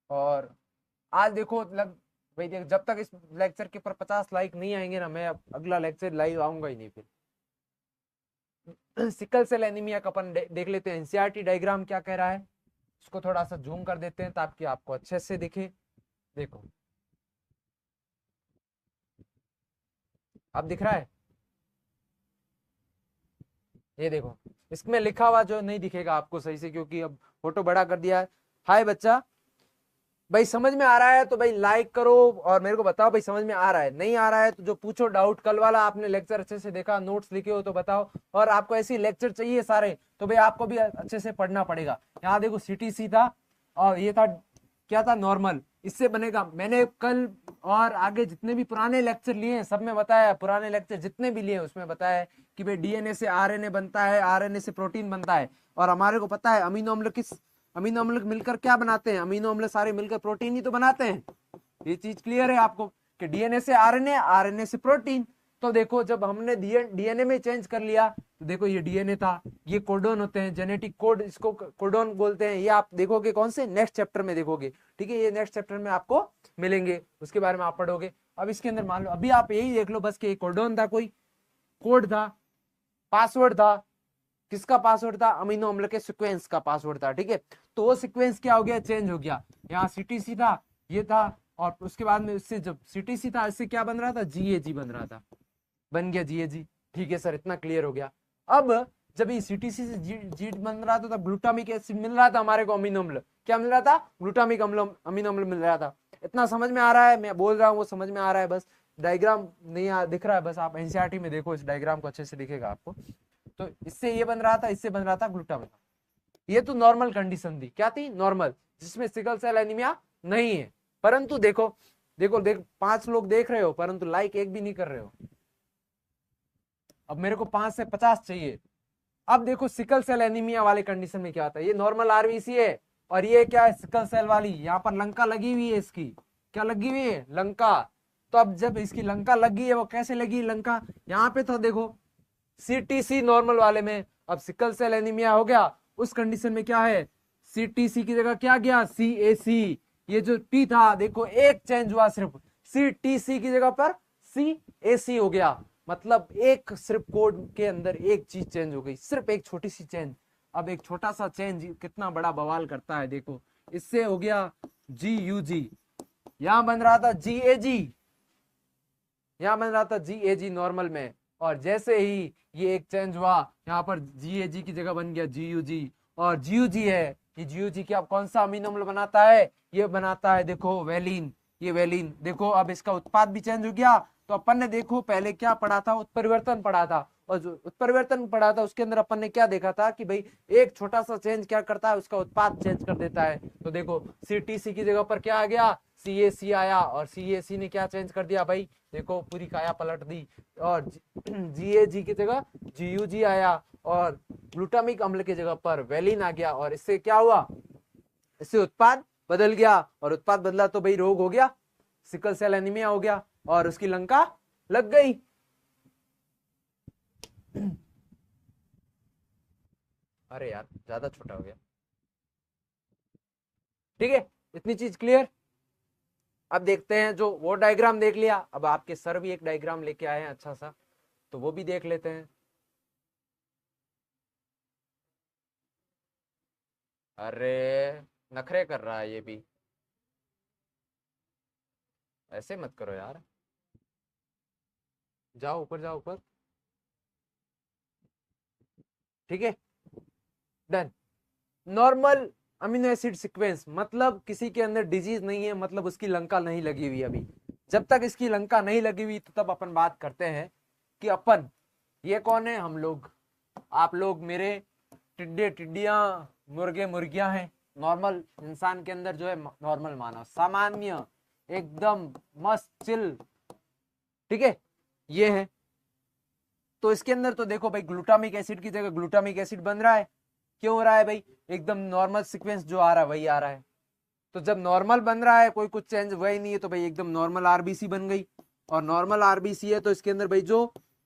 और आज देखो लग भाई देख, जब तक इस लेक्चर के ऊपर 50 लाइक नहीं आएंगे ना, मैं अगला लेक्चर लाइव आऊंगा ही नहीं फिर। सिकल सेल एनीमिया का अपन देख लेते हैं, एनसीईआरटी डायग्राम क्या कह रहा है, उसको थोड़ा सा जूम कर देते हैं ताकि आपको अच्छे से दिखे। देखो अब दिख रहा है, ये देखो, इसमें लिखा हुआ जो नहीं दिखेगा आपको सही से, क्योंकि अब फोटो बड़ा कर दिया है। हाय बच्चा, भाई समझ में आ रहा है तो भाई लाइक करो और मेरे को बताओ भाई समझ में आ रहा है, नहीं आ रहा है तो जो पूछो डाउट, कल वाला आपने लेक्चर अच्छे से देखा, नोट्स लिखे हो तो बताओ, और आपको ऐसी लेक्चर चाहिए सारे तो भाई आपको भी अच्छे से पढ़ना पड़ेगा। यहाँ देखो CTC था, और ये था क्या था, नॉर्मल, इससे बनेगा। मैंने कल और आगे जितने भी पुराने लेक्चर लिए हैं सब में बताया, पुराने लेक्चर जितने भी लिए उसमें बताया है कि भाई DNA से RNA बनता है, RNA से प्रोटीन बनता है, और हमारे को पता है अमीनो अम्ल किस, अमीनो अम्ल मिलकर क्या बनाते हैं, अमीनो अम्ल सारे मिलकर प्रोटीन ही तो बनाते हैं। ये चीज क्लियर है आपको कि DNA से RNA, RNA से प्रोटीन। तो देखो जब हमने DNA में चेंज कर लिया, तो देखो ये DNA था, ये कोडोन होते हैं, जेनेटिक कोड, इसको कोडोन बोलते हैं, ये आप देखोगे कौन से, नेक्स्ट चैप्टर में देखोगे। ठीक है, ये नेक्स्ट चैप्टर में आपको मिलेंगे, उसके बारे में आप पढ़ोगे। अब इसके अंदर मान लो अभी आप यही देख लो बस कि कोडोन था, कोई कोड था, पासवर्ड था, किसका पासवर्ड था, अमीनो अम्ल के सीक्वेंस का पासवर्ड था। ठीक है, तो वो सीक्वेंस क्या हो गया, चेंज हो गया, यहाँ CTC था, ये था, और उसके बाद में इससे जब CTC था इससे क्या बन रहा था, GAG बन रहा था, बन गया GAG। ठीक है सर, इतना क्लियर हो गया। अब जब ये CTC से जी बन रहा था तब ग्लूटामिक एसिड मिल रहा था हमारे को, अमीनो अम्ल क्या मिल रहा था, ग्लूटामिक अम्ल, अमीनो अम्ल मिल रहा था। इतना समझ में आ रहा है, मैं बोल रहा हूँ वो समझ में आ रहा है, बस डायग्राम नहीं दिख रहा है, बस आप NCERT में देखो, इस डायग्राम को अच्छे से दिखेगा आपको। तो इससे ये बन रहा था, इससे बन रहा था ग्लूटामिक। ये तो नॉर्मल कंडीशन थी, क्या थी, नॉर्मल, जिसमें सिकल सेल एनीमिया नहीं है। परंतु देखो देखो देख 5 लोग देख रहे हो परंतु लाइक एक भी नहीं कर रहे हो। अब मेरे को 5 से 50 चाहिए। अब देखो सिकल सेल एनीमिया वाले कंडीशन में क्या होता है, ये नॉर्मल आरबीसी है, और ये क्या है, सिकल सेल वाली, यहाँ पर लंका लगी हुई है, इसकी क्या लगी हुई है, लंका। तो अब जब इसकी लंका लगी है, वो कैसे लगी लंका, यहाँ पे तो देखो CTC नॉर्मल वाले में, अब सिकल सेल एनीमिया हो गया, उस कंडीशन में क्या है, CTC की जगह क्या गया, CAC। ये जो T था देखो एक चेंज हुआ, सिर्फ CTC की जगह पर CAC हो गया, मतलब एक सिर्फ कोड के अंदर एक चीज चेंज हो गई, सिर्फ एक छोटी सी चेंज। अब एक छोटा सा चेंज कितना बड़ा बवाल करता है, देखो इससे हो गया GUG, यहां बन रहा था GAG, यहां बन रहा था GAG नॉर्मल में, और जैसे ही ये एक चेंज हुआ यहाँ पर GAG की जगह बन गया GUG, और GUG है ये जीओजी क्या कौन सा अमीनो अम्ल बनाता है? ये बनाता है देखो वेलिन। ये वेलिन देखो, अब इसका उत्पाद भी चेंज हो गया। तो अपन ने देखो पहले क्या पढ़ा था, उत्परिवर्तन पढ़ा था, और जो उत्परिवर्तन पढ़ा था उसके अंदर अपन ने क्या देखा था कि भाई एक छोटा सा चेंज क्या करता है, उसका उत्पाद चेंज कर देता है। तो देखो सीटीसी की जगह पर क्या आ गया, सीएसी आया, और सीएसी ने क्या चेंज कर दिया भाई, देखो पूरी काया पलट दी। और जीएजी की जगह जीयूजी आया, और ग्लूटामिक अम्ल की जगह पर वेलिन आ गया, और इससे क्या हुआ, इससे उत्पाद बदल गया, और उत्पाद बदला तो भाई रोग हो गया, सिकल सेल एनीमिया हो गया, और उसकी लंका लग गई। अरे यार ज्यादा छोटा हो गया। ठीक है, इतनी चीज क्लियर। अब देखते हैं, जो वो डायग्राम देख लिया, अब आपके सर भी एक डायग्राम लेके आए हैं अच्छा सा, तो वो भी देख लेते हैं। अरे नखरे कर रहा है ये भी, ऐसे मत करो यार। जाओ ऊपर, जाओ ऊपर। ठीक है, done. Normal amino acid sequence मतलब किसी के अंदर डिजीज नहीं है, मतलब उसकी लंका नहीं लगी हुई अभी। जब तक इसकी लंका नहीं लगी हुई तो तब अपन बात करते हैं कि अपन, ये कौन है, हम लोग, आप लोग मेरे टिड्डे टिड्डियां, मुर्गे मुर्गियां हैं। नॉर्मल इंसान के अंदर जो है, नॉर्मल मानव, सामान्य, एकदम मस्त चिल। ठीक है, ये है। तो इसके अंदर तो देखो भाई ग्लूटामिक एसिड की जगह ग्लूटामिक एसिड बन रहा है। क्यों हो रहा है भाई, एकदम नॉर्मल सीक्वेंस जो आ रहा है वही आ रहा है। तो जब नॉर्मल बन रहा है, कोई कुछ चेंज हुआ ही नहीं है, तो भाई एकदम नॉर्मल आरबीसी बन गई। और नॉर्मल आरबीसी है तो इसके अंदर भाई जो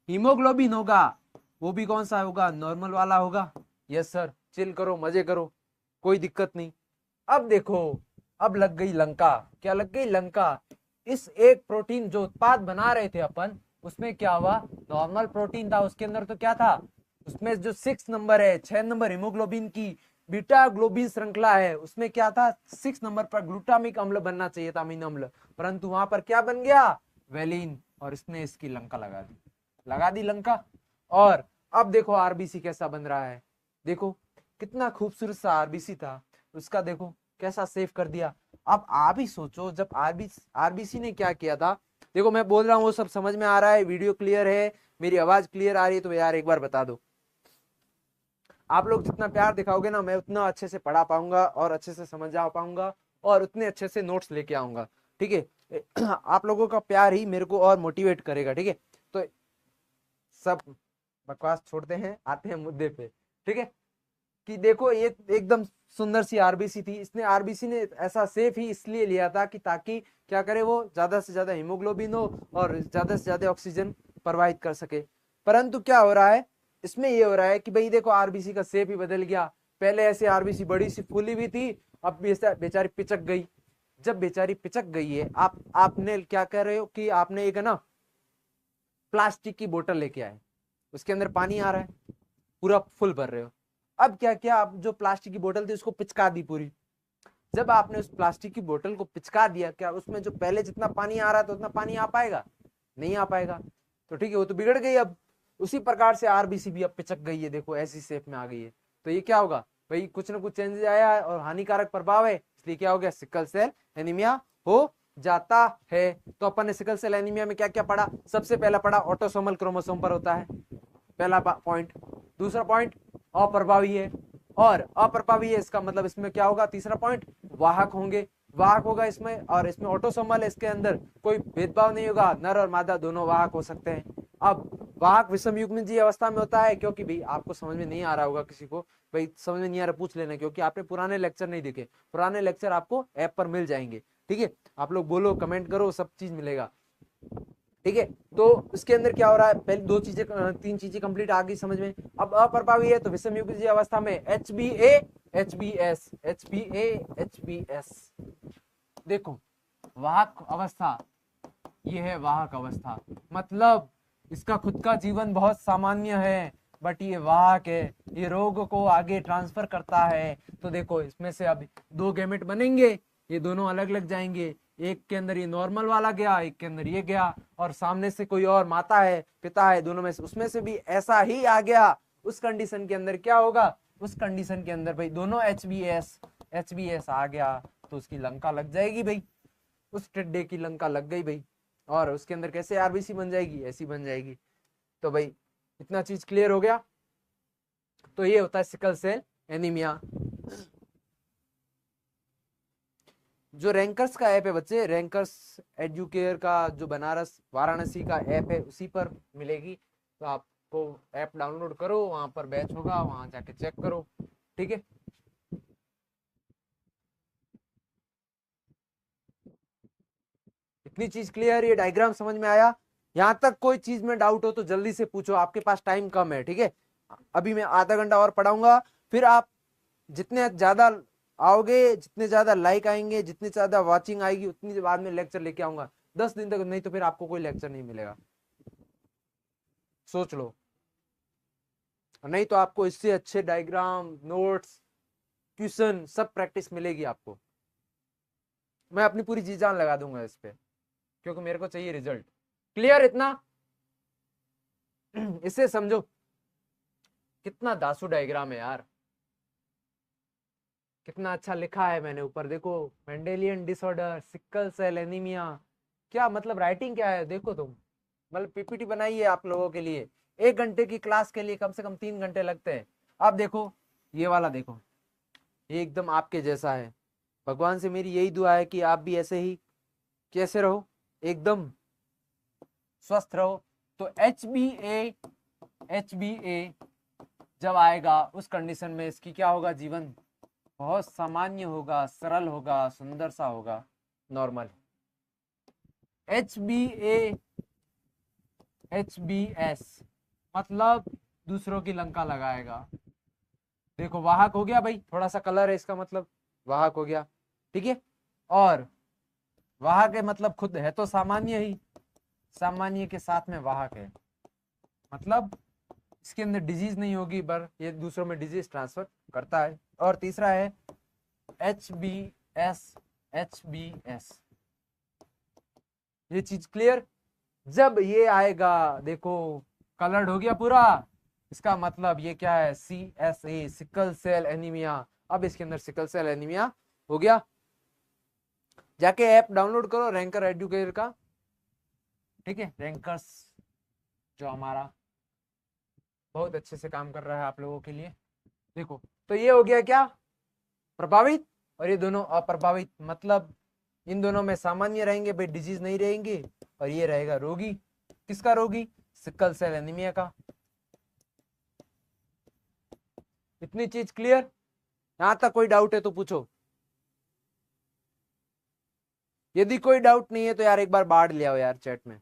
हीमोग्लोबिन होगा वो भी कौन सा होगा, नॉर्मल वाला होगा। यस सर, चिल करो, मजे करो, कोई दिक्कत नहीं। अब देखो, अब लग गई लंका। क्या लग गई, लंका। इस एक प्रोटीन जो उत्पाद बना रहे थे अपन, उसमें क्या हुआ, नॉर्मल प्रोटीन था, उसके अंदर तो क्या था, उसमें जो 6 नंबर है, 6 नंबर हीमोग्लोबिन की बीटा ग्लोबिन श्रृंखला है, उसमें क्या था, 6 नंबर पर ग्लूटामिक अम्ल बनना चाहिए था, अमीनो अम्ल, परंतु वहां पर क्या बन गया, वेलिन, और इसने इसकी लंका लगा दी, लगा दी लंका। और अब देखो आरबीसी कैसा बन रहा है, देखो कितना खूबसूरत सा आरबीसी था, उसका देखो कैसा सेव कर दिया। अब आप ही सोचो, जब आरबीसी ने क्या किया था, देखो मैं बोल रहा हूँ वो सब समझ में आ रहा है, वीडियो क्लियर है, मेरी आवाज क्लियर आ रही है, तो यार एक बार बता दो। आप लोग जितना प्यार दिखाओगे ना, मैं उतना अच्छे से पढ़ा पाऊंगा और अच्छे से समझ आ पाऊंगा, और उतने अच्छे से नोट्स लेके आऊंगा। ठीक है, आप लोगों का प्यार ही मेरे को और मोटिवेट करेगा। ठीक है, तो सब बकवास छोड़ते हैं, आते हैं मुद्दे पे। ठीक है, कि देखो ये एकदम सुंदर सी आरबीसी थी, इसने आरबीसी ने ऐसा सेफ ही इसलिए लिया था कि ताकि क्या करे, वो ज्यादा से ज्यादा हीमोग्लोबिन हो और ज्यादा से ज्यादा ऑक्सीजन प्रवाहित कर सके। परंतु क्या हो रहा है, इसमें ये हो रहा है कि भाई देखो आरबीसी का शेप ही बदल गया। पहले ऐसे आरबीसी बड़ी सी फूली हुई थी, अब बेचारी पिचक गई। जब बेचारी पिचक गई है, आपने क्या कर रहे हो कि आपने एक है ना प्लास्टिक की बोतल लेके आए, उसके अंदर पानी आ रहा है, पूरा फुल भर रहे हो। अब क्या किया, आप जो प्लास्टिक की बोतल थी उसको पिचका दी पूरी। जब आपने उस प्लास्टिक की बोतल को पिचका दिया, क्या उसमें जो पहले जितना पानी आ रहा था उतना पानी आ पाएगा, नहीं आ पाएगा। तो ठीक है, वो तो बिगड़ गई। अब उसी प्रकार से आरबीसी भी अब पिचक गई है, देखो ऐसी शेप में आ गई है। तो ये क्या होगा भाई, कुछ ना कुछ चेंजेस आया है और हानिकारक प्रभाव है, इसलिए क्या हो गया, सिकल सेल एनीमिया हो जाता है। तो अपन ने सिकल सेल एनीमिया में क्या क्या पढ़ा, सबसे पहला पढ़ा ऑटोसोमल क्रोमोसोम पर होता है, पहला पॉइंट। दूसरा पॉइंट अप्रभावी है, और अप्रभावी है इसका मतलब इसमें क्या होगा, तीसरा पॉइंट वाहक होंगे, वाहक होगा इसमें, और इसमें ऑटोसोमल है, इसके अंदर कोई भेदभाव नहीं होगा, नर और मादा दोनों वाहक हो सकते हैं। अब वाहक विषम युग्मजी अवस्था में होता है, क्योंकि भाई आपको समझ में नहीं आ रहा होगा, किसी को भाई समझ में नहीं आ रहा पूछ लेना, क्योंकि आपने पुराने लेक्चर नहीं देखे, पुराने लेक्चर आपको ऐप पर मिल जाएंगे। ठीक है, आप लोग बोलो, कमेंट करो, सब चीज मिलेगा। ठीक है, तो इसके अंदर क्या हो रहा है, पहले दो चीजें, तीन चीजें कंप्लीट आ गई समझ में। अब अप्रभावी है तो विषम युग्मजीय अवस्था में HbA HbS HbA HbS। देखो वाहक अवस्था, ये है वाहक अवस्था, मतलब इसका खुद का जीवन बहुत सामान्य है, बट ये वाहक है, ये रोग को आगे ट्रांसफर करता है। तो देखो इसमें से अब दो गैमेट बनेंगे, ये दोनों अलग अलग जाएंगे, एक के अंदर ये नॉर्मल वाला गया, एक के अंदर ये गया, और सामने से कोई और माता है पिता है, दोनों में से उसमें से भी ऐसा ही आ गया। उस कंडीशन के अंदर क्या होगा, उस कंडीशन के अंदर भाई दोनों एच बी एस आ गया तो उसकी लंका लग जाएगी भाई, उस टिड्डे की लंका लग गई भाई, और उसके अंदर कैसे आरबीसी बन जाएगी, ऐसी बन जाएगी। तो भाई इतना चीज क्लियर हो गया। तो ये होता है सिकल सेल एनीमिया। जो रैंकर्स का ऐप है बच्चे, रैंकर्स एडुकेयर का जो बनारस वाराणसी का ऐप है उसी पर मिलेगी, तो आपको ऐप डाउनलोड करो, वहां पर बैच होगा, वहां जाके चेक करो, ठीक है। इतनी चीज क्लियर, ये डायग्राम समझ में आया? यहां तक कोई चीज में डाउट हो तो जल्दी से पूछो, आपके पास टाइम कम है, ठीक है। अभी मैं आधा घंटा और पढ़ाऊंगा, फिर आप जितने ज्यादा आओगे, जितने ज्यादा लाइक आएंगे, जितनी ज्यादा वॉचिंग आएगी, उतनी बाद में लेक्चर लेके आऊंगा 10 दिन तक, नहीं तो फिर आपको कोई लेक्चर नहीं मिलेगा, सोच लो। नहीं तो आपको इससे अच्छे डायग्राम, नोट्स, क्वेश्चन सब प्रैक्टिस मिलेगी आपको। मैं अपनी पूरी जी जान लगा दूंगा इस पे, क्योंकि मेरे को चाहिए रिजल्ट। क्लियर इतना? इससे समझो कितना दासू डायग्राम है यार, कितना अच्छा लिखा है मैंने ऊपर, देखो Mendelian disorder, sickle cell anaemia, क्या मतलब राइटिंग क्या है देखो तुम। मतलब पीपीटी बनाई है आप लोगों के लिए, 1 घंटे की क्लास के लिए कम से कम 3 घंटे लगते हैं। आप देखो ये वाला देखो, ये एकदम आपके जैसा है। भगवान से मेरी यही दुआ है कि आप भी ऐसे ही कैसे रहो, एकदम स्वस्थ रहो। तो एच बी ए जब आएगा उस कंडीशन में इसकी क्या होगा, जीवन बहुत सामान्य होगा, सरल होगा, सुंदर सा होगा, नॉर्मल। एच बी एस मतलब दूसरों की लंका लगाएगा। देखो वाहक हो गया भाई, थोड़ा सा कलर है इसका मतलब, वाहक हो गया, ठीक है। और वाहक है मतलब खुद है तो सामान्य ही, सामान्य के साथ में वाहक है, मतलब इसके अंदर डिजीज नहीं होगी, पर ये दूसरों में डिजीज ट्रांसफर करता है। और तीसरा है एच बी एस, ये चीज क्लियर। जब ये आएगा देखो कलर्ड हो गया पूरा, इसका मतलब ये क्या है, CSA सिकल सेल एनीमिया। अब इसके अंदर सिकल सेल एनीमिया हो गया। जाके ऐप डाउनलोड करो रैंकर एडुकेटर का, ठीक है। रैंकर्स जो हमारा बहुत अच्छे से काम कर रहा है आप लोगों के लिए। देखो तो ये हो गया क्या, प्रभावित, और ये दोनों अप्रभावित, मतलब इन दोनों में सामान्य रहेंगे भाई, डिजीज नहीं रहेंगे, और ये रहेगा रोगी। किसका रोगी, सिकल सेल एनीमिया का। इतनी चीज क्लियर? यहां तक कोई डाउट है तो पूछो, यदि कोई डाउट नहीं है तो यार एक बार बाढ़ ले आओ यार चैट में।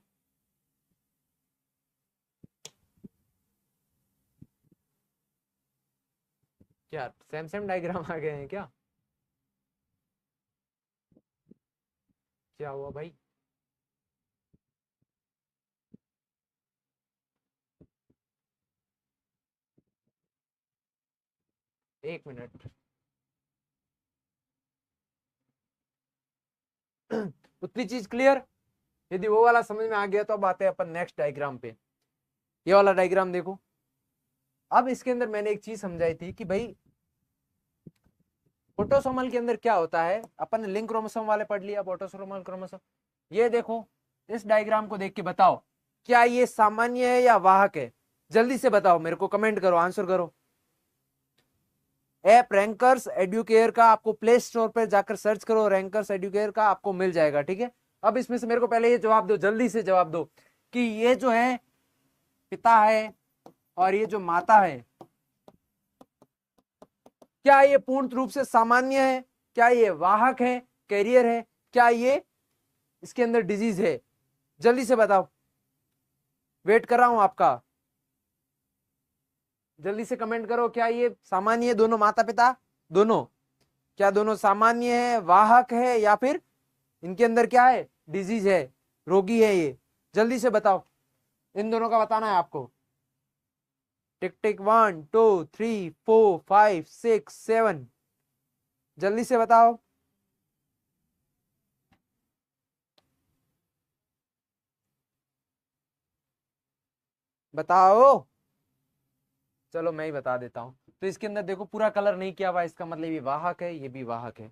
क्या सेम सेम डायग्राम आ गए हैं क्या, क्या हुआ भाई? एक मिनट। उतनी चीज क्लियर? यदि वो वाला समझ में आ गया तो अब आते हैं अपन नेक्स्ट डायग्राम पे। ये वाला डायग्राम देखो। अब इसके अंदर मैंने एक चीज समझाई थी कि भाई ऑटोसोमल के अंदर क्या होता है, अपन ने लिंक क्रोमोसोम वाले पढ़ लिया, ऑटोसोमल क्रोमोसोम। ये देखो इस डायग्राम को देख के बताओ क्या ये सामान्य है या वाहक है, जल्दी से बताओ मेरे को, कमेंट करो, आंसर करो। ऐप रैंकर्स एडुकेयर का आपको प्ले स्टोर पर जाकर सर्च करो, रैंकर्स एडुकेयर का आपको मिल जाएगा, ठीक है। अब इसमें से मेरे को पहले ये जवाब दो, जल्दी से जवाब दो कि ये जो है पिता है और ये जो माता है, क्या ये पूर्ण रूप से सामान्य है, क्या ये वाहक है, कैरियर है, क्या ये इसके अंदर डिजीज है, जल्दी से बताओ, वेट कर रहा हूं आपका। जल्दी से कमेंट करो, क्या ये सामान्य है, दोनों माता पिता दोनों, क्या दोनों सामान्य है, वाहक है, या फिर इनके अंदर क्या है, डिजीज है, रोगी है ये, जल्दी से बताओ। इन दोनों का बताना है आपको। टिक टिक 1 2 3 4 5 6 7, जल्दी से बताओ। बताओ चलो मैं ही बता देता हूँ। तो इसके अंदर देखो पूरा कलर नहीं किया हुआ, इसका मतलब ये वाहक है, ये भी वाहक है,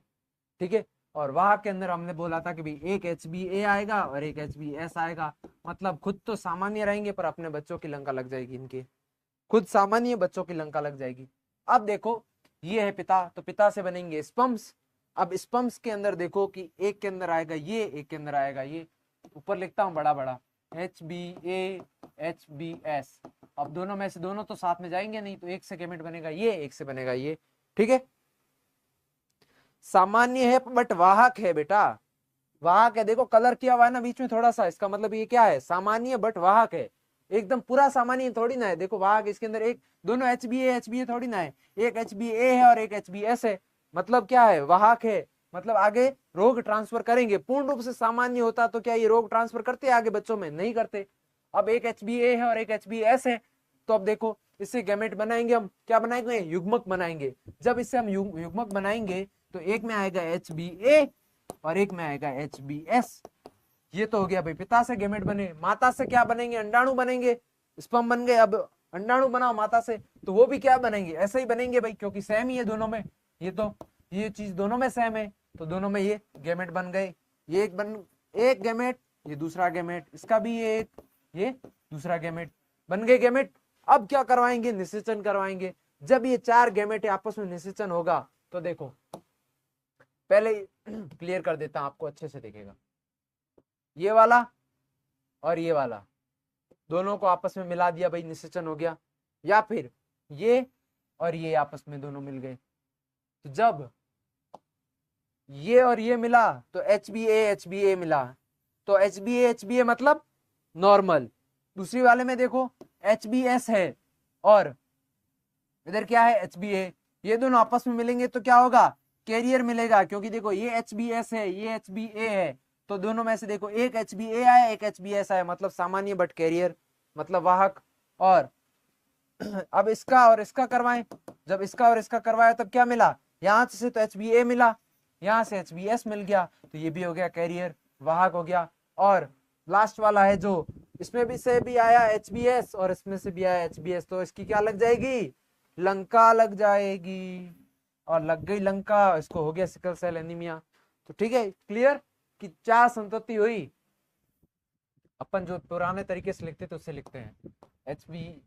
ठीक है। और वाहक के अंदर हमने बोला था कि भाई एक HbA आएगा और एक HbS आएगा, मतलब खुद तो सामान्य रहेंगे पर अपने बच्चों की लंका लग जाएगी, इनके खुद सामान्य बच्चों की लंका लग जाएगी। अब देखो ये है पिता, तो पिता से बनेंगे स्पम्स। अब स्पम्स के अंदर देखो कि एक के अंदर आएगा ये, एक के अंदर आएगा ये, ऊपर लिखता हूँ बड़ा बड़ा HbA HbS। अब दोनों में से दोनों तो साथ में जाएंगे नहीं, तो एक से गैमेट बनेगा ये, एक से बनेगा ये, ठीक है। सामान्य है बट वाहक है बेटा, वाहक है। देखो कलर किया हुआ है ना बीच में थोड़ा सा, इसका मतलब ये क्या है, सामान्य बट वाहक है। एकदम पूरा सामान्य थोड़ी ना है, देखो वाहक इसके अंदर एक दोनों HbA थोड़ी ना है, एक HbA है और एक HbS है, मतलब क्या है, वाहक है, मतलब आगे रोग ट्रांसफर करेंगे। पूर्ण रूप से सामान्य होता तो क्या ये रोग ट्रांसफर करते आगे बच्चों में, नहीं करते। अब एक HbA है और एक HbS है, तो अब देखो इससे गैमेट बनाएंगे हम, क्या बनाएंगे, युग्मक बनाएंगे। जब इससे हम युग्मक बनाएंगे तो एक में आएगा HbA और एक में आएगा HbS। ये तो हो गया भाई पिता से गैमेट बने। माता से क्या बनेंगे, अंडाणु बनेंगे, स्पर्म बन गए। अब अंडाणु बनाओ माता से, तो वो भी क्या बनेंगे, ऐसे ही बनेंगे भाई, क्योंकि सेम ही है दोनों में, ये तो ये चीज दोनों में सेम है, तो दोनों में ये गैमेट बन गए। ये एक गैमेट, ये दूसरा गैमेट, इसका भी ये दूसरा गैमेट, बन गए गैमेट। अब क्या करवाएंगे, निषेचन करवाएंगे। जब ये चार गैमेट आपस में निषेचन होगा तो देखो पहले क्लियर कर देता हूं आपको, अच्छे से देखेगा। ये वाला और ये वाला दोनों को आपस में मिला दिया भाई, निषेचन हो गया। या फिर ये और ये आपस में दोनों मिल गए, तो जब ये और ये मिला तो HbA मिला, तो HbA मतलब नॉर्मल। दूसरी वाले में देखो HbS है और इधर क्या है HbA, ये दोनों आपस में मिलेंगे तो क्या होगा, कैरियर मिलेगा, क्योंकि देखो ये HbS है, ये HbA है, तो दोनों में से देखो एक HbA आया एक HbS आया, मतलब सामान्य बट कैरियर, मतलब वाहक। और अब इसका और इसका करवाएं, जब इसका और इसका करवाया तब क्या मिला, यहां से तो HbA मिला, यहां से HbS मिल गया, तो ये भी हो गया कैरियर, वाहक हो गया। और लास्ट वाला है जो इसमें भी से भी आया HbS और इसमें से भी आया HbS, तो इसकी क्या लग जाएगी, लंका लग जाएगी। और लग गई लंका, इसको हो गया सिकल सेल एनीमिया। तो ठीक है, क्लियर कि चार संतति हुई। अपन जो पुराने तरीके से लिखते थे उससे लिखते हैं, HbA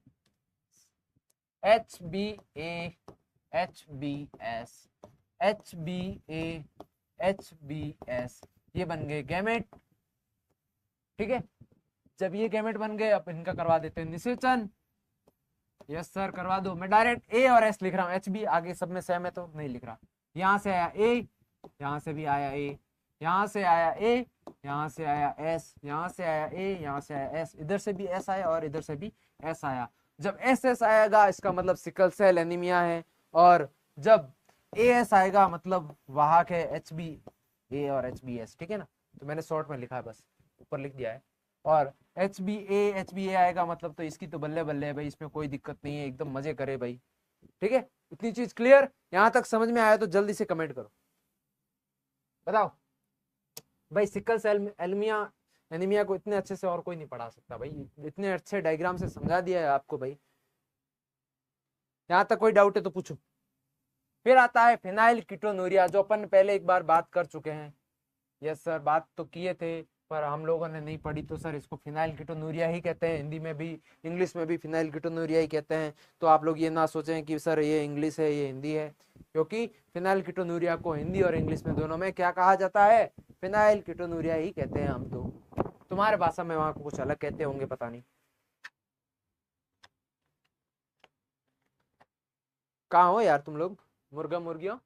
HbS HbA HbS, ये बन गए गैमेट, ठीक है। जब ये गैमेट बन गए, अब इनका करवा देते हैं निषेचन। यस सर करवा दो, मैं डायरेक्ट A और S लिख रहा हूँ, HB आगे सब में सेम है तो नहीं लिख रहा। यहाँ से आया A, यहाँ से भी आया A, यहाँ से आया A, यहाँ से आया S, यहाँ से आया A, यहाँ से आया S, इधर से भी S आया और इधर से भी S आया। जब SS आएगा इसका मतलब सिकल सेल एनीमिया है, और जब AS आएगा मतलब वाहक है, HbA और HbS, ठीक है ना। तो मैंने शॉर्ट में लिखा है, बस ऊपर लिख दिया है। और HbA आएगा मतलब तो इसकी तो बल्ले बल्ले है भाई, इसमें कोई दिक्कत नहीं है, एकदम मजे करे भाई, ठीक है। इतनी चीज क्लियर, यहां तक समझ में आया तो जल्दी से कमेंट करो, बताओ भाई। सिकल सेल एनीमिया को इतने अच्छे से और कोई नहीं पढ़ा सकता भाई, इतने अच्छे डायग्राम से समझा दिया है आपको भाई। यहां तक कोई डाउट है तो पूछो। फिर आता है फिनाइल कीटोनूरिया, जो अपन पहले एक बार बात कर चुके हैं। यस सर बात तो किए थे पर हम लोगों ने नहीं पढ़ी, तो सर इसको फिनाइल कीटोनूरिया ही कहते हैं, हिंदी में भी इंग्लिश में भी फिनाइल कीटोनूरिया ही कहते हैं। तो आप लोग ये ना सोचें कि सर ये इंग्लिश है ये हिंदी है, क्योंकि फिनाइल कीटोनूरिया को हिंदी और इंग्लिश में दोनों में क्या कहा जाता है, फिनाइल कीटोनूरिया ही कहते हैं हम तो। तुम्हारे भाषा में वहां को कुछ अलग कहते होंगे, पता नहीं। कहाँ हो यार तुम लोग, मुर्गा मुर्गियों।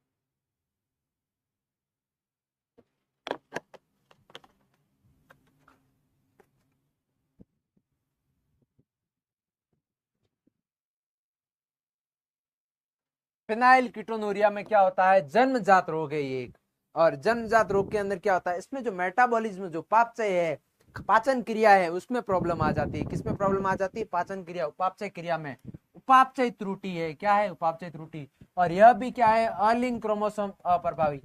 फिनाइल कीटोनूरिया में क्या होता है, जन्मजात रोग है ये एक। और जन्मजात रोग के अंदर क्या होता है, इसमें जो मेटाबॉलिज्म जो पाचय है, पाचन क्रिया है, उसमें प्रॉब्लम आ जाती है। किसमें प्रॉब्लम आ जाती है, पाचन क्रिया उपापचय क्रिया में उपापचय त्रुटि है। क्या है, उपापचय त्रुटि। और यह भी क्या है, अलिंग क्रोमोसोम अप्रभावी।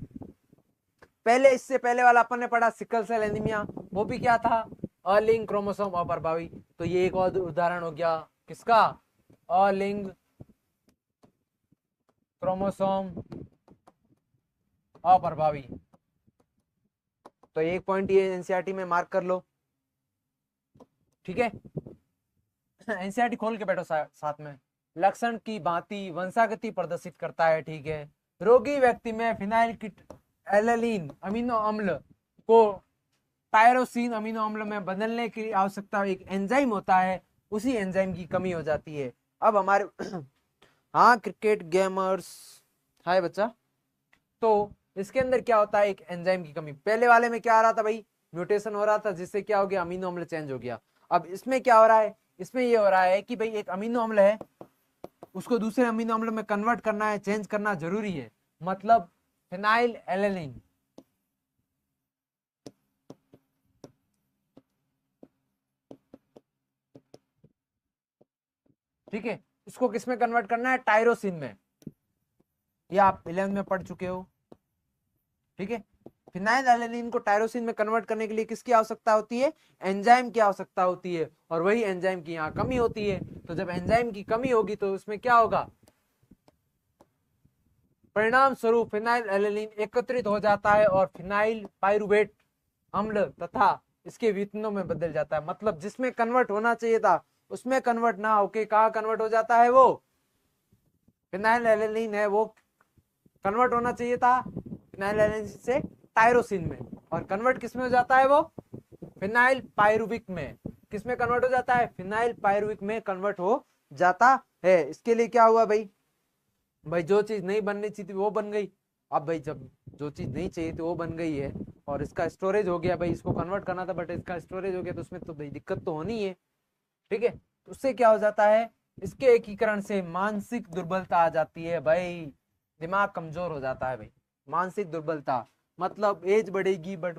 पहले इससे पहले वाला अपन ने पढ़ा सिकल सेल एनीमिया, वो भी क्या था, अलिंग क्रोमोसोम अप्रभावी। तो ये एक और उदाहरण हो गया किसका, अलिंग क्रोमोसोम अप्रभावी। तो एक पॉइंट ये एनसीईआरटी में मार्क कर लो, ठीक है। एनसीईआरटी खोल के बैठो साथ में। लक्षण की भांति वंशागति प्रदर्शित करता है, ठीक है। रोगी व्यक्ति में फिनाइलएलानीन अमीनो अम्ल को टायरोसिन अमीनो अम्ल में बदलने की आवश्यकता एक एंजाइम होता है, उसी एंजाइम की कमी हो जाती है। अब हमारे हाँ क्रिकेट गेमर्स, हाय बच्चा। तो इसके अंदर क्या होता है, एक एंजाइम की कमी। पहले वाले में क्या आ रहा था भाई, म्यूटेशन हो रहा था, जिससे क्या हो गया, अमीनो अम्ल चेंज हो गया। अब इसमें क्या हो रहा है, इसमें ये हो रहा है कि भाई एक अमीनो अम्ल है, उसको दूसरे अमीनो अम्ल में कन्वर्ट करना है, चेंज करना जरूरी है, मतलब फिनाइलएलानीन। ठीक है, इसको किस में कन्वर्ट करना है, टायरोसिन में। ये आप 11 में पढ़ चुके हो, ठीक है। फिनाइलएलानीन को टायरोसिन में कन्वर्ट करने के लिए किसकी आवश्यकता होती है, एंजाइम की आवश्यकता होती है, और वही एंजाइम की यहाँ कमी होती है। तो जब एंजाइम की कमी होगी तो उसमें क्या होगा, परिणाम स्वरूप फिनाइलएलानीन एकत्रित हो जाता है और फिनाइल पाइरुवेट अम्ल तथा इसके वितनों में बदल जाता है। मतलब जिसमें कन्वर्ट होना चाहिए था उसमें कन्वर्ट ना होके कहाँ कन्वर्ट हो जाता है, वो फिनाइलएलानीन है वो कन्वर्ट होना चाहिए था फिनाइलएलानीन से टायरोसिन में, और कन्वर्ट किसमें हो जाता है, वो फिनाइल पायरुविक में। किसमें कन्वर्ट हो जाता है, फिनाइल पायरुविक में कन्वर्ट हो जाता है। इसके लिए क्या हुआ भाई, भाई जो चीज नहीं बननी चाहिए थी वो बन गई। अब भाई जब जो चीज नहीं चाहिए थी वो बन गई है और इसका स्टोरेज हो गया, भाई इसको कन्वर्ट करना था बट इसका स्टोरेज हो गया, तो उसमें तो भाई दिक्कत तो होनी है, ठीक है। तो उससे क्या हो जाता है, इसके एकीकरण से मानसिक दुर्बलता आ जाती है भाई, दिमाग कमजोर हो जाता है भाई। मानसिक दुर्बलता मतलब एज बढ़ेगी बट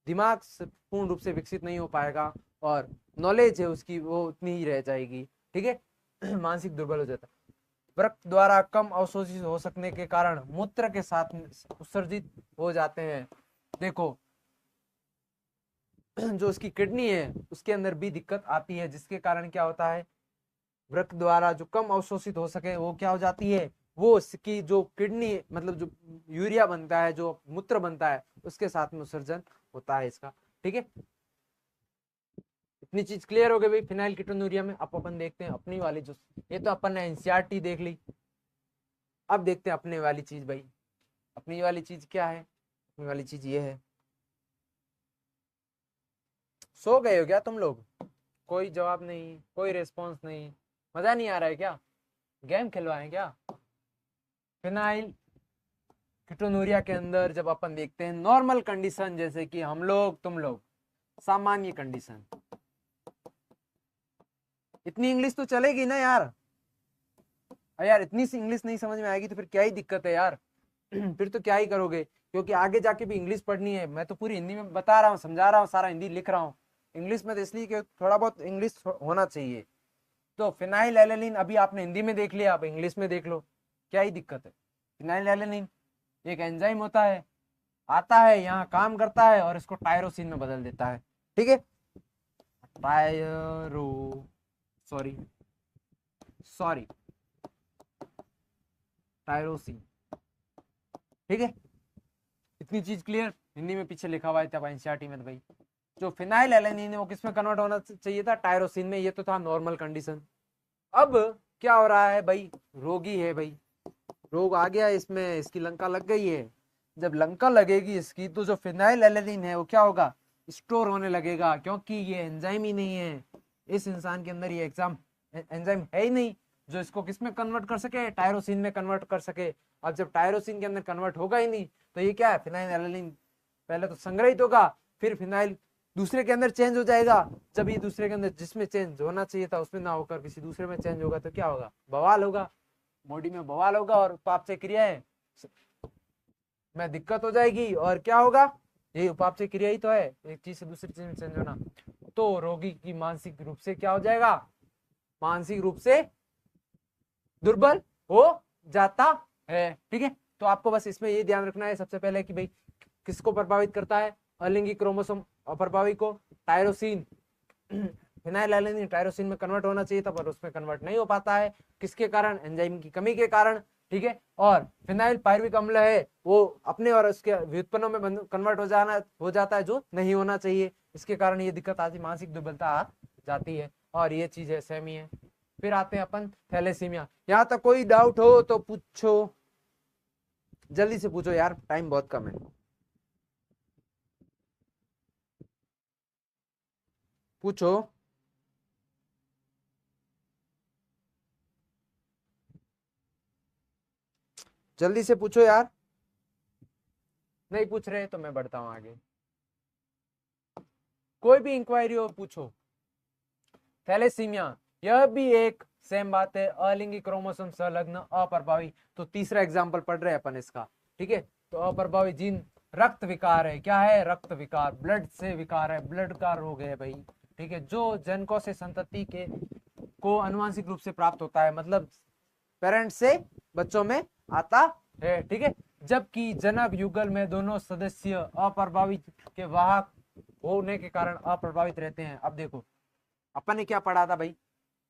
दिमाग पूर्ण रूप से विकसित नहीं हो पाएगा, और नॉलेज है उसकी वो उतनी ही रह जाएगी, ठीक है। मानसिक दुर्बल हो जाता है। वृक्क द्वारा कम अवशोषित हो सकने के कारण मूत्र के साथ उत्सर्जित हो जाते हैं। देखो जो उसकी किडनी है उसके अंदर भी दिक्कत आती है, जिसके कारण क्या होता है, वृक्क द्वारा जो कम अवशोषित हो सके वो क्या हो जाती है, वो इसकी जो किडनी मतलब जो यूरिया बनता है, जो मूत्र बनता है, उसके साथ में उत्सर्जन होता है इसका, ठीक है। इतनी चीज क्लियर हो गई भाई फिनाइल कीटोन्यूरिया में। अब अपन देखते हैं अपनी वाली, जो ये तो अपन ने एनसीईआरटी देख ली, अब देखते हैं अपने वाली चीज भाई। अपनी वाली चीज क्या है, अपनी वाली चीज ये है। सो गए हो क्या तुम लोग, कोई जवाब नहीं, कोई रिस्पॉन्स नहीं, मजा नहीं आ रहा है क्या, गेम खिलवाएं क्या। फिनाइल कीटोन्यूरिया के अंदर जब अपन देखते हैं नॉर्मल कंडीशन, जैसे कि हम लोग तुम लोग, सामान्य कंडीशन, इतनी इंग्लिश तो चलेगी ना यार। यार इतनी सी इंग्लिश नहीं समझ में आएगी तो फिर क्या ही दिक्कत है यार। फिर तो क्या ही करोगे, क्योंकि आगे जाके भी इंग्लिश पढ़नी है। मैं तो पूरी हिंदी में बता रहा हूँ, समझा रहा हूँ, सारा हिंदी लिख रहा हूँ। इंग्लिश में तो इसलिए कि थोड़ा बहुत इंग्लिश होना चाहिए। तो फिनाइलएलानीन अभी आपने हिंदी में देख लिया, आप इंग्लिश में देख लो, क्या ही दिक्कत है। फिनाइलएलानीन एक एंजाइम होता है, आता है यहाँ काम करता है और इसको टायरोसिन में बदल देता है, ठीक है। टायरो सॉरी सॉरी टायरोसिन, ठीक है। इतनी चीज क्लियर, हिंदी में पीछे लिखा हुआ है था एनसीईआरटी में। तो भाई जो फिनाइलएलानीन है वो किसमें कन्वर्ट होना चाहिए था, टायरोसिन में। ये तो था नॉर्मल कंडीशन। अब क्या हो रहा है भाई, रोगी है भाई, रोग आ गया इसमें, इसकी लंका लग गई है। जब लंका लगेगी इसकी तो जो फिनाइलएलानीन है वो क्या होगा, स्टोर होने लगेगा, क्योंकि ये एंजाइम ही नहीं है इस इंसान के अंदर, ये एंजाइम है ही नहीं जो इसको किसमें कन्वर्ट कर सके, टायरोसिन में कन्वर्ट कर सके। अब जब टायरोसिन के अंदर कन्वर्ट होगा ही नहीं तो ये क्या है, फिनाइलएलानीन पहले तो संग्रहित होगा, फिर फिनाइल दूसरे के अंदर चेंज हो जाएगा। जब ये दूसरे के अंदर जिसमें चेंज होना चाहिए था उसमें ना होकर किसी दूसरे में चेंज होगा तो क्या होगा, बवाल होगा, बॉडी में बवाल होगा और उपापचय क्रियाएं में दिक्कत हो जाएगी। और क्या होगा, ये उपापचय क्रिया ही तो है, एक चीज से दूसरी चीज में चेंज होना। तो रोगी की मानसिक रूप से क्या हो जाएगा, मानसिक रूप से दुर्बल हो जाता है, ठीक है। तो आपको बस इसमें ये ध्यान रखना है सबसे पहले कि भाई किसको प्रभावित करता है, अलिंगी क्रोमोसोम अप्रभावी को, टायरोसिन फिनाइलएलानीन टायरोसिन में कन्वर्ट होना चाहिए था पर उसमें कन्वर्ट नहीं हो पाता है, किसके कारण, एंजाइम की कमी के कारण। ठीक है। और फिनाइल पायरुविक अम्ल है वो अपने और उसके व्युत्पन्नों में कन्वर्ट हो जाता है, जो नहीं होना चाहिए। इसके कारण ये दिक्कत आती, मानसिक दुर्बलता आ जाती है। और ये चीज है सेमी है। फिर आते हैं अपन थैलेसीमिया। यहाँ तक कोई डाउट हो तो पूछो, जल्दी से पूछो यार, टाइम बहुत कम है। पूछो। जल्दी से पूछो यार, नहीं पूछ रहे तो मैं बढ़ता हूं आगे। कोई भी इंक्वायरी हो पूछो। थैलेसीमिया, यह भी एक सेम बात है, अलिंगी क्रोमोसोम संलग्न अप्रभावी। तो तीसरा एग्जांपल पढ़ रहे हैं अपन इसका, ठीक है। तो अप्रभावी जीन रक्त विकार है, क्या है, रक्त विकार, ब्लड से विकार है, ब्लड का रोग है भाई, ठीक है, जो जनकों से संतति के को अनुवांशिक रूप से प्राप्त होता है, मतलब पेरेंट्स से बच्चों में आता है, ठीक है। जबकि जनक युगल में दोनों सदस्य अप्रभावित के वाहक होने के कारण अप्रभावित रहते हैं। अब देखो अपन ने क्या पढ़ा था भाई,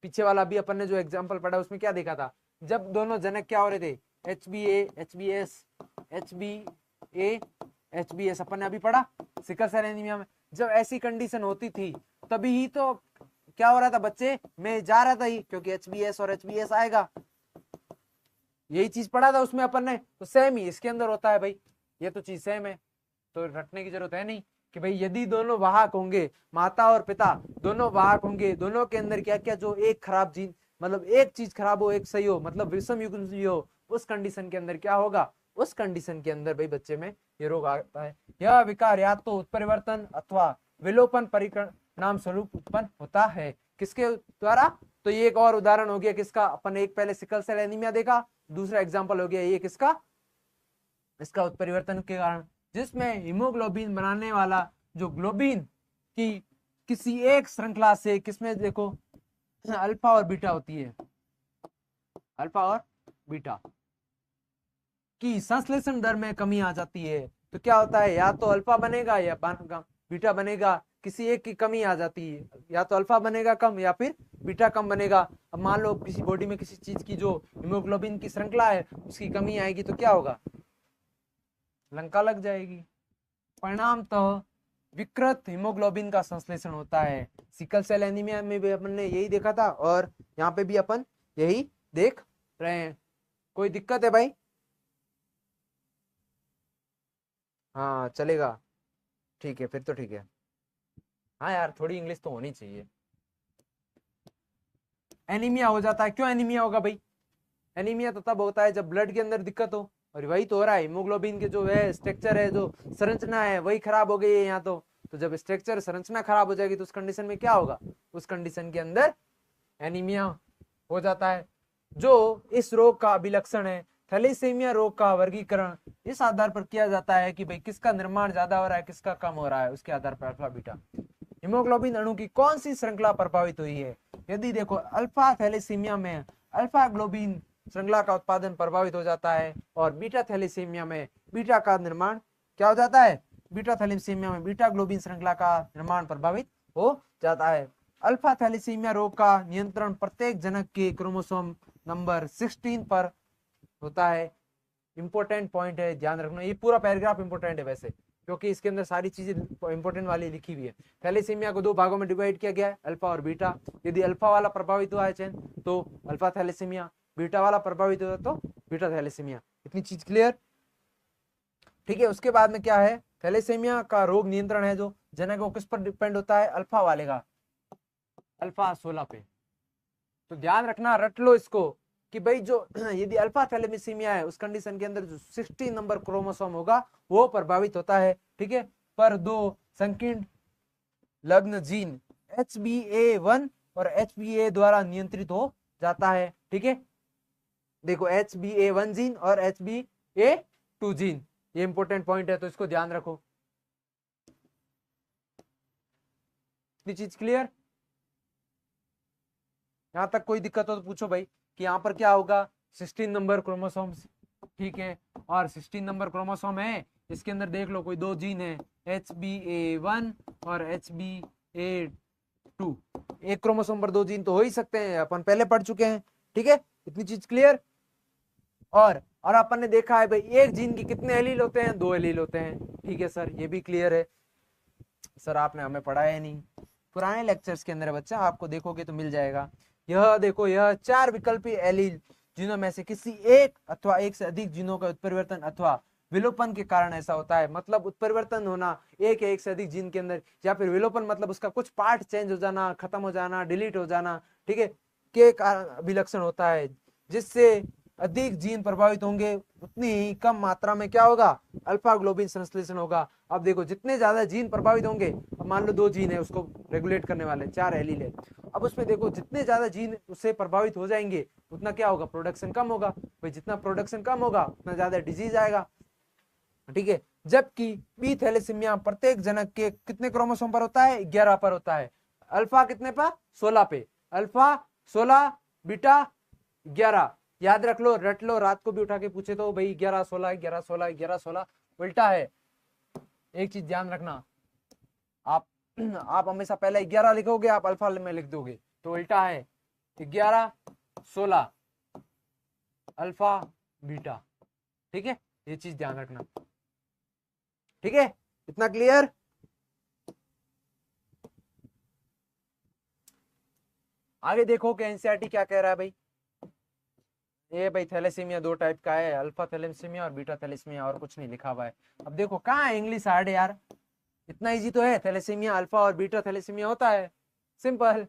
पीछे वाला भी अपन ने जो एग्जांपल पढ़ा उसमें क्या देखा था, जब दोनों जनक क्या हो रहे थे, HbA HbS HbA HbS, अपन ने अभी पढ़ा सिकल सेल एनीमिया में। जब ऐसी कंडीशन होती थी तभी ही तो क्या हो रहा था बच्चे में जा रहा था ही, क्योंकि HbS और HbS आएगा, यही चीज पढ़ा था उसमें अपन ने। तो सेम ही इसके अंदर होता है भाई, ये तो चीज सेम है, तो रटने की जरूरत है नहीं कि भाई यदि दोनों वाहक होंगे, माता और पिता दोनों वाहक होंगे, दोनों के अंदर क्या क्या, जो एक खराब जीन, मतलब एक चीज खराब हो एक सही हो, मतलब विषम युग्म हो, उस कंडीशन के अंदर क्या होगा, उस कंडीशन के अंदर भाई बच्चे में ये रोग आता है। यह विकार या तो उत्परिवर्तन अथवा विलोपन परिणाम स्वरूप उत्पन्न होता है। किसके द्वारा, तो ये एक और उदाहरण हो गया किसका, अपन एक पहले सिकल सेल एनीमिया देखा, दूसरा एग्जाम्पल हो गया ये किसका, इसका उत्परिवर्तन के कारण, जिसमें हीमोग्लोबिन बनाने वाला जो ग्लोबिन की किसी एक श्रृंखला से, किसमें देखो अल्फा और बीटा होती है, अल्फा और बीटा की संश्लेषण दर में कमी आ जाती है। तो क्या होता है, या तो अल्फा बनेगा या बीटा बनेगा, किसी एक की कमी आ जाती है, या तो अल्फा बनेगा कम या फिर बीटा कम बनेगा। अब मान लो किसी बॉडी में किसी चीज की जो हीमोग्लोबिन की श्रृंखला है उसकी कमी आएगी तो क्या होगा, लंका लग जाएगी। परिणाम तो विकृत हीमोग्लोबिन का संश्लेषण होता है। सिकल सेल एनीमिया में भी अपन ने यही देखा था और यहाँ पे भी अपन यही देख रहे हैं। कोई दिक्कत है भाई? हाँ चलेगा, ठीक है फिर तो ठीक है। हाँ यार थोड़ी इंग्लिश तो होनी चाहिए। एनीमिया हो जाता है, क्यों एनीमिया होगा भाई, एनीमिया तो तब होता है जब ब्लड के अंदर दिक्कत हो, और वही तो हो रहा है, हीमोग्लोबिन के जो है स्ट्रक्चर है, जो संरचना है वही खराब हो गई है यहाँ तो जब स्ट्रक्चर संरचना खराब हो जाएगी तो उस कंडीशन में क्या होगा, उस कंडीशन के अंदर एनीमिया हो जाता है। जो इस रोग का अभिलक्षण है, थैलेसीमिया रोग का वर्गीकरण इस आधार पर किया जाता है कि भाई किसका निर्माण ज्यादा हो रहा है किसका कम हो रहा है, उसके आधार पर अल्फा बीटा हीमोग्लोबिन अणु की कौन सी श्रृंखला प्रभावित हुई है। यदि देखो अल्फा थैलेसीमिया में अल्फा ग्लोबिन श्रृंखला का उत्पादन प्रभावित हो जाता है और बीटा थैलेसीमिया में बीटा का निर्माण क्या हो जाता है, बीटा थैलेसीमिया में बीटा ग्लोबिन श्रृंखला का निर्माण प्रभावित हो जाता है। अल्फा थैलेसीमिया रोग का नियंत्रण प्रत्येक जनक के क्रोमोसोम नंबर 16 पर होता है। इंपॉर्टेंट पॉइंट है, ध्यान रखना, ये पूरा पैराग्राफ इंपॉर्टेंट है वैसे, क्योंकि इसके अंदर सारी चीजें इंपॉर्टेंट वाली लिखी हुई है। थैलेसीमिया को दो भागों में डिवाइड किया गया है, अल्फा और बीटा। यदि अल्फा वाला प्रभावित हुआ है चैन तो अल्फा थैलेसीमिया, बीटा वाला प्रभावित हुआ तो बीटा थैलेसीमिया। इतनी चीज क्लियर, ठीक है। उसके बाद में क्या है, थैलेसीमिया का रोग नियंत्रण है जो जनक को किस पर डिपेंड होता है, अल्फा वाले का, अल्फा 16 पे। तो ध्यान रखना, रट लो इसको कि भाई जो यदि अल्फा थैलेसीमिया है उस कंडीशन के अंदर जो 16 नंबर क्रोमोसोम होगा वो प्रभावित होता है, ठीक है। पर दो संकीर्ण लग्न जीन HbA1 और HbA द्वारा नियंत्रित हो जाता है, ठीक है। देखो HbA1 जीन और HbA2 जीन, ये इंपॉर्टेंट पॉइंट है तो इसको ध्यान रखो। इतनी चीज क्लियर, यहां तक कोई दिक्कत हो तो पूछो भाई कि यहाँ पर क्या होगा, 16 नंबर क्रोमोसोम, ठीक है। और 16 नंबर क्रोमोसोम है, इसके अंदर देख लो कोई दो जीन है HbA1 और HbA2, एक क्रोमोसोम पर दो जीन तो हो ही सकते हैं, अपन पहले पढ़ चुके हैं, ठीक है। इतनी चीज क्लियर। और अपन ने देखा है भाई एक जीन के कितने एलील होते हैं, 2 एलील होते हैं। ठीक है सर, ये भी क्लियर है। सर आपने हमें पढ़ाया नहीं, पुराने लेक्चर्स के अंदर है बच्चा, आपको देखोगे तो मिल जाएगा। यह देखो, यह 4 विकल्पी एलील जीनों में से किसी एक अथवा एक से अधिक जीनों का उत्परिवर्तन अथवा विलोपन के कारण ऐसा होता है। मतलब उत्परिवर्तन होना एक या एक से अधिक जीन के अंदर, या फिर विलोपन मतलब उसका कुछ पार्ट चेंज हो जाना, खत्म हो जाना, डिलीट हो जाना, ठीक है, के कारण अभिलक्षण होता है। जिससे अधिक जीन प्रभावित होंगे उतनी ही कम मात्रा में क्या होगा, अल्फा ग्लोबिन संश्लेषण होगा। अब देखो जितने ज्यादा जीन प्रभावित होंगे, अब मान लो 2 जीन है उसको रेगुलेट करने वाले, 4 एलील है, अब उसमें देखो जितने ज्यादा जीन उससे प्रभावित हो जाएंगे उतना क्या होगा, प्रोडक्शन कम होगा। भाई जितना प्रोडक्शन कम होगा उतना ज्यादा डिजीज आएगा। ठीक है, जबकि बी थैलेसीमिया प्रत्येक जनक के कितने क्रोमोसोम पर होता है, 11 पर होता है। अल्फा कितने पर, 16 पे, अल्फा 16, बीटा 11। याद रख लो, रट लो, रात को भी उठा के पूछे तो भाई 11 16 11 16 11 16 उल्टा है। एक चीज ध्यान रखना, आप आप हमेशा पहले 11 लिखोगे, आप अल्फा में लिख दोगे तो उल्टा है, 11 16 अल्फा बीटा। ठीक है, ये चीज ध्यान रखना। ठीक है, इतना क्लियर। आगे देखो कि एनसीईआरटी क्या कह रहा है भाई। ये भाई थैलेसीमिया 2 टाइप का है, अल्फा थैलेसीमिया और बीटा थैलेसीमिया, और कुछ नहीं लिखा हुआ है। अब देखो कहाँ है इंग्लिश हार्ड यार, इतना इजी तो है। थैलेसीमिया अल्फा और बीटा थैलेसीमिया होता है सिंपल,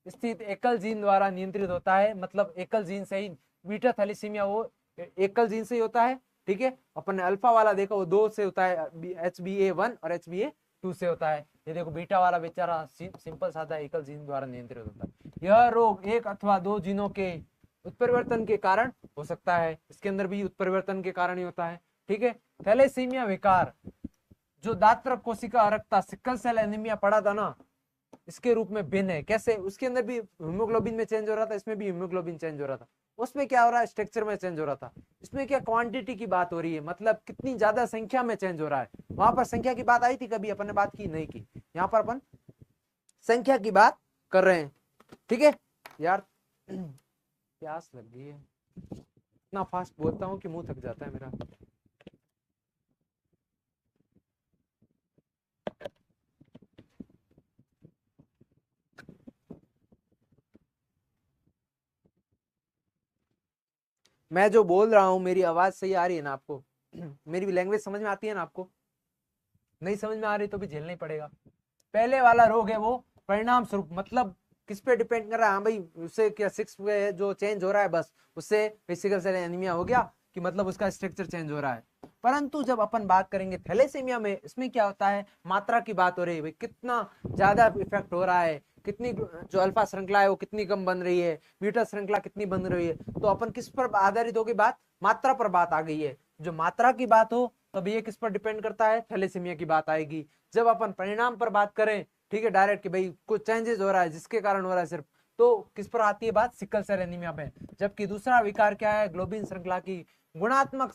स्थित एकल जीन द्वारा नियंत्रित होता है। मतलब एकल जीन से ही, बीटा थैलेसीमिया वो एकल जीन से ही होता है। ठीक है, अपन ने अल्फा वाला देखा वो 2 से होता है, HbA1 और HbA2 से होता है। ये देखो बीटा वाला बेचारा सिंपल सादा एकल जीन द्वारा नियंत्रित होता है। यह रोग 1 अथवा 2 जीनों के उत्परिवर्तन के कारण हो सकता है, इसके अंदर भी उत्परिवर्तन के कारण ही होता है। ठीक है, थैलेसीमिया विकार जो दात्र कोशिका अरक्ता सिकल सेल एनीमिया पढ़ा था ना, इसके रूप में भिन्न है। कैसे, उसके अंदर भी हीमोग्लोबिन में चेंज हो रहा था, इसमें भी हीमोग्लोबिन चेंज हो रहा था। उसमें क्या हो रहा है, स्ट्रक्चर में चेंज हो रहा था। इसमें क्या क्वांटिटी की बात हो रही है, मतलब कितनी ज्यादा संख्या में चेंज हो रहा है। वहां पर संख्या की बात आई थी कभी, अपन ने बात की नहीं की, यहाँ पर अपन संख्या की बात कर रहे हैं। ठीक है यार, प्यास लग गई है, इतना फास्ट बोलता हूँ कि मुंह थक जाता है मेरा। मैं जो बोल रहा हूँ मेरी आवाज सही आ रही है ना आपको? मेरी भी लैंग्वेज समझ में आती है ना आपको? नहीं समझ में आ रही तो भी झेलना ही पड़ेगा। पहले वाला रोग है वो परिणाम स्वरूप, मतलब किस पे डिपेंड कर रहा है, हाँ भाई उससे क्या 6 पे जो चेंज हो रहा है बस उससे सिकल सेल एनीमिया हो गया, कि मतलब उसका स्ट्रक्चर चेंज हो रहा है। परंतु जब अपन बात करेंगे थैलेसीमिया में, इसमें क्या होता है, मात्रा की बात हो रही है भाई, कितना ज्यादा इफेक्ट हो रहा है, कितनी जो अल्फा श्रृंखला है वो कितनी कम बन रही है, बीटा श्रृंखला कितनी बन रही है। तो अपन किस पर आधारित होगी बात, मात्रा पर बात आ गई है। जो मात्रा की बात हो तब ये किस पर डिपेंड करता है, थैलेसीमिया की बात आएगी। जब अपन परिणाम पर बात करें, ठीक है, डायरेक्ट कि भाई कुछ चेंजेस हो रहा है जिसके कारण हो रहा है सिर्फ, तो किस पर आती है बात, सिकल सेल एनीमिया पे। जबकि दूसरा विकार क्या है, ग्लोबिन श्रृंखला की गुणात्मक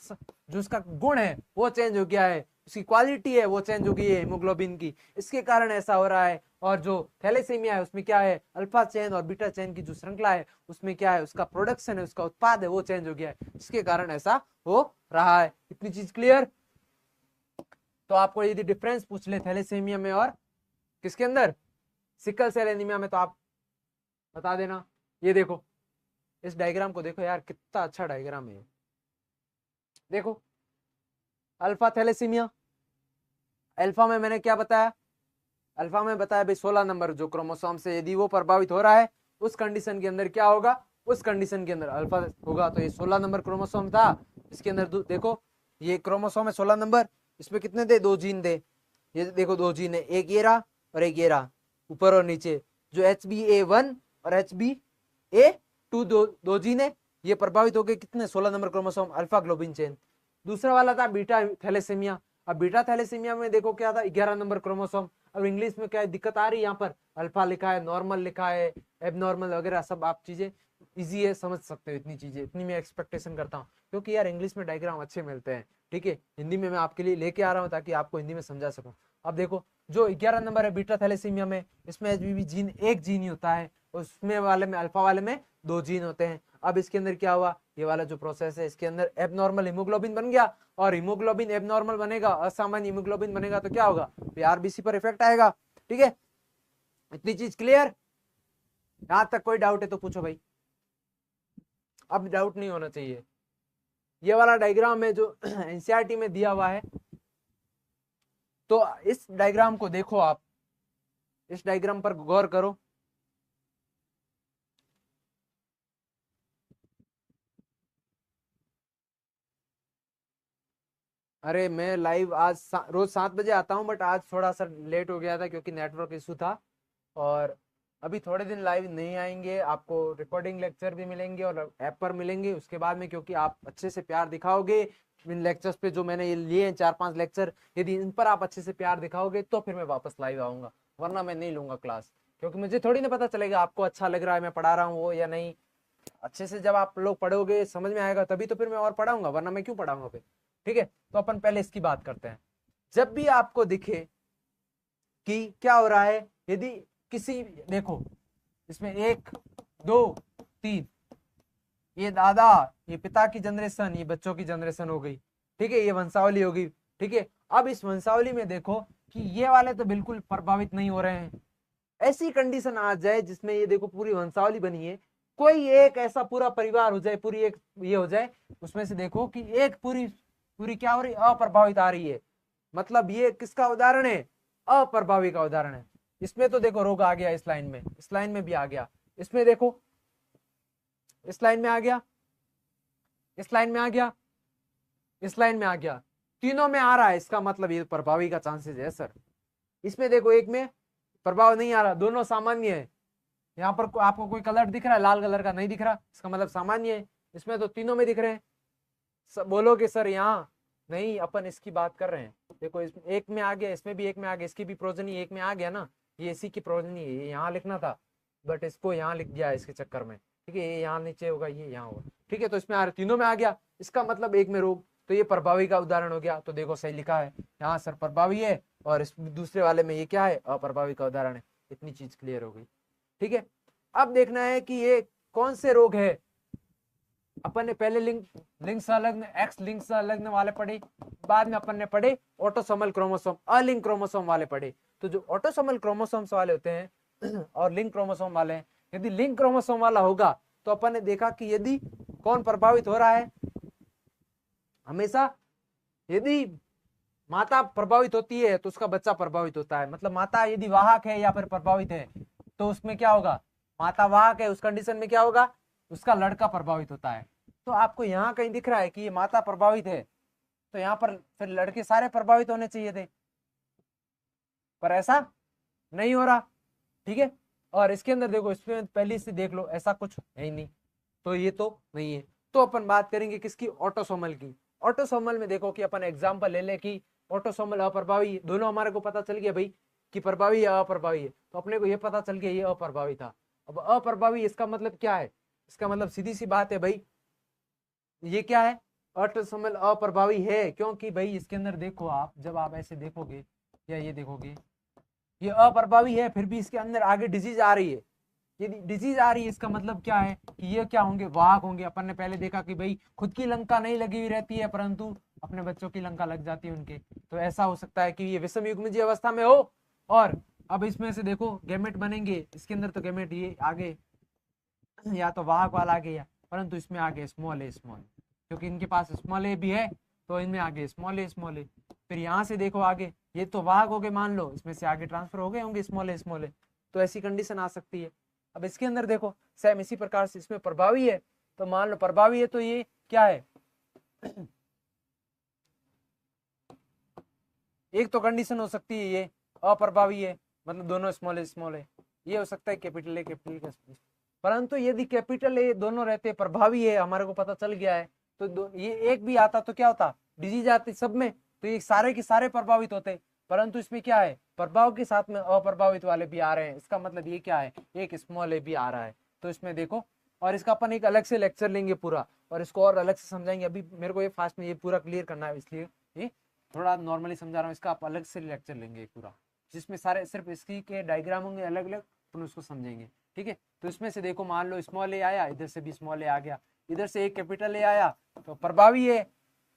जो उसका गुण है वो चेंज हो गया है, उसकी क्वालिटी है वो चेंज हो गई है हीमोग्लोबिन की, इसके कारण ऐसा हो रहा है। और जो थैलेसीमिया है उसमें क्या है, अल्फा चेन और बीटा चेन की जो श्रृंखला है उसमें क्या है, उसका प्रोडक्शन है, उसका उत्पाद है वो चेंज हो गया है, इसके कारण ऐसा हो रहा है। इतनी चीज क्लियर? तो आपको यदि डिफरेंस पूछ ले थैलेसीमिया में और किसके अंदर, सिकल सेल एनीमिया में, तो आप बता देना। ये देखो, इस डायग्राम को देखो यार, कितना अच्छा डायग्राम है। देखो अल्फा थैलेसीमिया, अल्फा में मैंने क्या बताया, अल्फा में बताया भाई 16 नंबर जो क्रोमोसोम से यदि वो प्रभावित हो रहा है, उस कंडीशन के अंदर क्या होगा, उस कंडीशन के अंदर अल्फा होगा। तो ये 16 नंबर क्रोमोसोम था, इसके अंदर देखो ये क्रोमोसोम है 16 नंबर, इसमें कितने थे, 2 जीन थे। ये देखो 2 जीन है, एक ये रहा और एक ये रहा, ऊपर और नीचे। जो HbA1 और HbA2 दो जीन है, ये प्रभावित हो गए कितने, 16 number chromosome, alpha globin chain. दूसरा वाला था बीटा थैलेसीमिया। अब बीटा थैलेसीमिया में देखो क्या था, 11 नंबर क्रोमोसोम। अब इंग्लिश में क्या दिक्कत आ रही है, यहाँ पर अल्फा लिखा है, नॉर्मल लिखा है, एबनॉर्मल वगैरह सब, आप चीजें इजी है, समझ सकते हो। इतनी चीजें, इतनी मैं एक्सपेक्टेशन करता हूँ, क्योंकि यार इंग्लिश में डायग्राम अच्छे मिलते हैं। ठीक है, हिंदी में मैं आपके लिए लेके आ रहा हूँ ताकि आपको हिंदी में समझा सकूं। अब देखो जो 11 नंबर है बीटा थैलेसीमिया में, इसमें HBB जीन एक जीन ही होता है, उसमें वाले में, अल्फा वाले में 2 जीन होते हैं। अब इसके अंदर क्या हुआ, ये वाला जो प्रोसेस है इसके अंदर एबनॉर्मल हीमोग्लोबिन बन गया, और हीमोग्लोबिन एबनॉर्मल बनेगा, असामान्य हीमोग्लोबिन बनेगा तो क्या होगा, आरबीसी पर इफेक्ट आएगा। ठीक है, इतनी चीज क्लियर? यहां तक कोई डाउट है तो पूछो भाई, अब डाउट नहीं होना चाहिए। ये वाला डायग्राम है जो एनसीईआरटी में दिया हुआ है, तो इस डायग्राम को देखो आप, इस डायग्राम पर गौर करो। अरे मैं लाइव आज रोज 7 बजे आता हूँ, बट आज थोड़ा सा लेट हो गया था क्योंकि नेटवर्क इशू था, और अभी थोड़े दिन लाइव नहीं आएंगे, आपको रिकॉर्डिंग लेक्चर भी मिलेंगे और ऐप पर मिलेंगे उसके बाद में, क्योंकि आप अच्छे से प्यार दिखाओगे इन लेक्चर्स पे जो मैंने ये लिए हैं 4-5 लेक्चर, यदि इन पर आप अच्छे से प्यार दिखाओगे तो फिर मैं वापस लाइव आऊंगा, वरना मैं नहीं लूंगा क्लास, क्योंकि मुझे थोड़ी ना पता चलेगा आपको अच्छा लग रहा है मैं पढ़ा रहा हूँ वो या नहीं। अच्छे से जब आप लोग पढ़ोगे समझ में आएगा तभी तो फिर मैं और पढ़ाऊंगा, वरना मैं क्यों पढ़ाऊंगा फिर। ठीक है, तो अपन पहले इसकी बात करते हैं। जब भी आपको दिखे कि क्या हो रहा है, यदि किसी, देखो इसमें 1 2 3, ये दादा, ये पिता की जनरेशन, ये बच्चों की जनरेशन हो गई। ठीक है, ये वंशावली होगी। ठीक है, अब इस वंशावली में देखो कि ये वाले तो बिल्कुल प्रभावित नहीं हो रहे हैं। ऐसी कंडीशन आ जाए जिसमें ये देखो पूरी वंशावली बनी है, कोई एक ऐसा पूरा परिवार हो जाए, पूरी एक ये हो जाए, उसमें से देखो कि एक पूरी पूरी क्या हो रही, अप्रभावित आ रही है, मतलब ये किसका उदाहरण है, अप्रभावी का उदाहरण है। इसमें तो देखो रोग आ गया, इस लाइन में, इस लाइन में भी आ गया, इसमें देखो इस लाइन में आ गया, इस लाइन में आ गया, इस लाइन में आ गया, तीनों में आ रहा है, इसका मतलब ये प्रभावी का चांसेस है सर। इसमें देखो एक में प्रभाव नहीं आ रहा, दोनों सामान्य है। यहाँ पर आपको कोई कलर दिख रहा है, लाल कलर का नहीं दिख रहा, इसका मतलब सामान्य है। इसमें तो तीनों में दिख रहे हैं। बोलोगे सर यहाँ नहीं, अपन इसकी बात कर रहे हैं। देखो इसमें एक में आ गया, इसमें भी एक में आ गया, इसकी भी प्रोजनी एक में आ गया ना, ये इसी की प्रोजनी है, ये यहाँ लिखना था बट इसको यहाँ लिख दिया इसके चक्कर में। ठीक है, ये यहाँ नीचे होगा, ये यहाँ होगा। ठीक है, तो इसमें आ रहा, तीनों में आ गया, इसका मतलब एक में रोग, तो ये प्रभावी का उदाहरण हो गया। तो देखो सही लिखा है यहाँ सर, प्रभावी है, और इस दूसरे वाले में ये क्या है, अप्रभावी का उदाहरण है। इतनी चीज क्लियर हो गई। ठीक है, अब देखना है कि ये कौन से रोग है। अपन ने पहले लिंग संलग्न, एक्स लिंग संलग्न वाले पढ़े, बाद में अपन ने पढ़े ऑटोसोमल क्रोमोसोम, अलिंग क्रोमोसोम वाले पढ़े। तो जो ऑटोसोमल क्रोमोसोम्स वाले होते हैं और लिंग क्रोमोसोम वाले हैं, यदि लिंग क्रोमोसोम वाला होगा तो अपन ने देखा कि यदि कौन प्रभावित हो रहा है, हमेशा यदि माता प्रभावित होती है तो उसका बच्चा प्रभावित होता है। मतलब माता यदि वाहक है या फिर प्रभावित है तो उसमें क्या होगा, माता वाहक है उस कंडीशन में क्या होगा, उसका लड़का प्रभावित होता है। तो आपको यहाँ कहीं दिख रहा है कि ये माता प्रभावित है, तो यहाँ पर फिर लड़के सारे प्रभावित होने चाहिए थे, पर ऐसा नहीं हो रहा। ठीक है, और इसके अंदर देखो, इसमें पहले से देख लो ऐसा कुछ है ही नहीं, तो ये तो नहीं है। तो अपन बात करेंगे किसकी, ऑटोसोमल की। ऑटोसोमल में देखो कि अपन एग्जांपल ले ले कि ऑटोसोमल अप्रभावी, दोनों हमारे को पता चल गया भाई कि प्रभावी या अप्रभावी है, तो अपने को ये पता चल गया ये अप्रभावी था। अब अप्रभावी इसका मतलब क्या है, इसका मतलब सीधी सी बात है भाई, ये क्या है, ऑटोसोमल अप्रभावी है, क्योंकि भाई इसके अंदर देखो आप, जब आप ऐसे देखोगे या ये देखोगे, ये अप्रभावी है, फिर भी इसके अंदर आगे डिजीज आ रही है। यदि डिजीज आ रही है इसका मतलब क्या है कि ये क्या होंगे, वाहक होंगे। अपन ने पहले देखा कि भाई खुद की लंका नहीं लगी हुई रहती है, परंतु अपने बच्चों की लंका लग जाती है उनके। तो ऐसा हो सकता है कि ये विषम युग्मजीय अवस्था में हो, और अब इसमें से देखो गैमेट बनेंगे, इसके अंदर तो गैमेट ये आगे या तो वाहक वाला आ गया, परंतु इसमें आगे स्मॉल ए स्मॉल, क्योंकि इनके पास स्मॉल ए भी है तो इनमें आगे स्मॉल ए स्मॉल ए। फिर यहाँ से देखो आगे, ये तो वाहक हो गए मान लो, इसमें से आगे ट्रांसफर हो गए होंगे स्मॉल ए स्मॉल ए, तो ऐसी कंडीशन आ सकती है। अब इसके अंदर देखो सेम इसी प्रकार से इसमें प्रभावी है, तो मान लो प्रभावी है तो ये क्या है, एक तो कंडीशन हो सकती है ये अप्रभावी है, मतलब दोनों स्मॉल है, ये हो सकता है कैपिटल ए कैपिटल ए। परंतु यदि कैपिटल ए दोनों रहते प्रभावी है, हमारे को पता चल गया है, तो ये एक भी आता तो क्या होता, डिजीज आती सब में, तो ये सारे के सारे प्रभावित होते। परंतु इसमें क्या है, प्रभाव के साथ में अप्रभावित वाले भी आ रहे हैं, इसका मतलब ये क्या है, एक स्मॉल ए भी आ रहा है। तो इसमें देखो, और इसका अपन एक अलग से लेक्चर लेंगे पूरा, और इसको और अलग से समझाएंगे। अभी मेरे को ये फास्ट में ये पूरा क्लियर करना है, इसलिए ये थोड़ा नॉर्मली समझा रहा हूँ। इसका आप अलग से लेक्चर लेंगे पूरा, जिसमें सारे सिर्फ इसकी के डायग्राम होंगे अलग अलग, अपन उसको समझेंगे। ठीक है, तो इसमें से देखो मान लो स्मॉल ए आया, इधर से भी स्मॉल ए आ गया, इधर से एक कैपिटल ए आया तो प्रभावी है,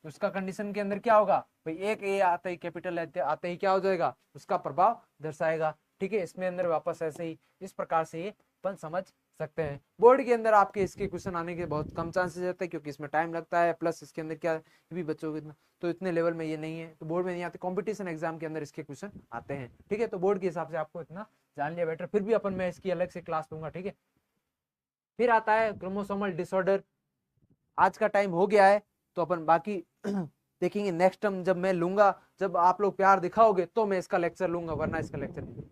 उसका कंडीशन के अंदर क्या होगा भाई, एक ए आते ही कैपिटल आते ही क्या हो जाएगा, उसका प्रभाव दर्शाएगा। ठीक है, इसमें अंदर वापस ऐसे ही इस प्रकार से ये अपन समझ सकते हैं। बोर्ड के अंदर आपके इसके क्वेश्चन आने के बहुत कम चांसेस रहते हैं क्योंकि इसमें टाइम लगता है, प्लस इसके अंदर क्या भी बच्चों को इतना तो इतने लेवल में ये नहीं है, तो बोर्ड में नहीं आते, कॉम्पिटिशन एग्जाम के अंदर इसके क्वेश्चन आते हैं। ठीक है, तो बोर्ड के हिसाब से आपको इतना जान लिया बेटर, फिर भी अपन मैं इसकी अलग से क्लास लूंगा। ठीक है, फिर आता है क्रोमोसोमल डिसऑर्डर। आज का टाइम हो गया है तो अपन बाकी देखेंगे नेक्स्ट टाइम जब मैं लूंगा, जब आप लोग प्यार दिखाओगे तो मैं इसका लेक्चर लूंगा, वरना इसका लेक्चर नहीं।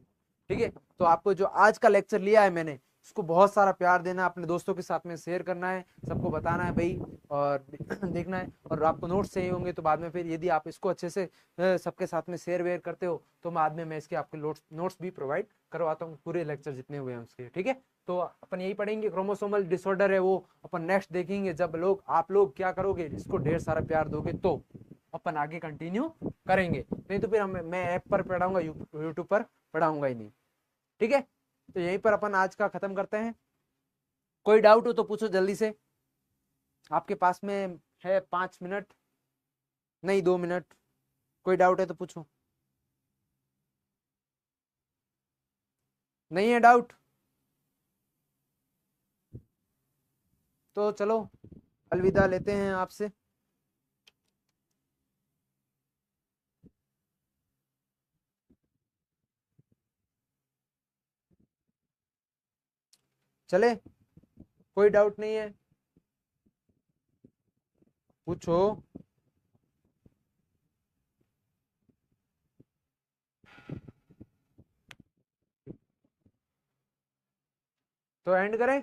ठीक है, तो आपको जो आज का लेक्चर लिया है मैंने, उसको बहुत सारा प्यार देना, अपने दोस्तों के साथ में शेयर करना है, सबको बताना है भाई, और देखना है। और आपको नोट्स चाहिए होंगे तो बाद में फिर यदि आप इसको अच्छे से सबके साथ में शेयर वेयर करते हो तो बाद में मैं इसके आपके नोट्स भी प्रोवाइड करवाता हूँ, पूरे लेक्चर जितने हुए हैं उसके। ठीक है, तो अपन यही पढ़ेंगे, क्रोमोसोमल डिसऑर्डर है वो अपन नेक्स्ट देखेंगे, जब आप लोग क्या करोगे, इसको ढेर सारा प्यार दोगे तो अपन आगे कंटिन्यू करेंगे, नहीं तो फिर मैं ऐप पर पढ़ाऊंगा, यूट्यूब पर पढ़ाऊंगा ही नहीं। ठीक है, तो यहीं पर अपन आज का खत्म करते हैं। कोई डाउट हो तो पूछो जल्दी से, आपके पास में है 5 मिनट, नहीं 2 मिनट, कोई डाउट है तो पूछो। नहीं है डाउट तो चलो अलविदा लेते हैं आपसे। चले, कोई डाउट नहीं है, पूछो। तो एंड करें।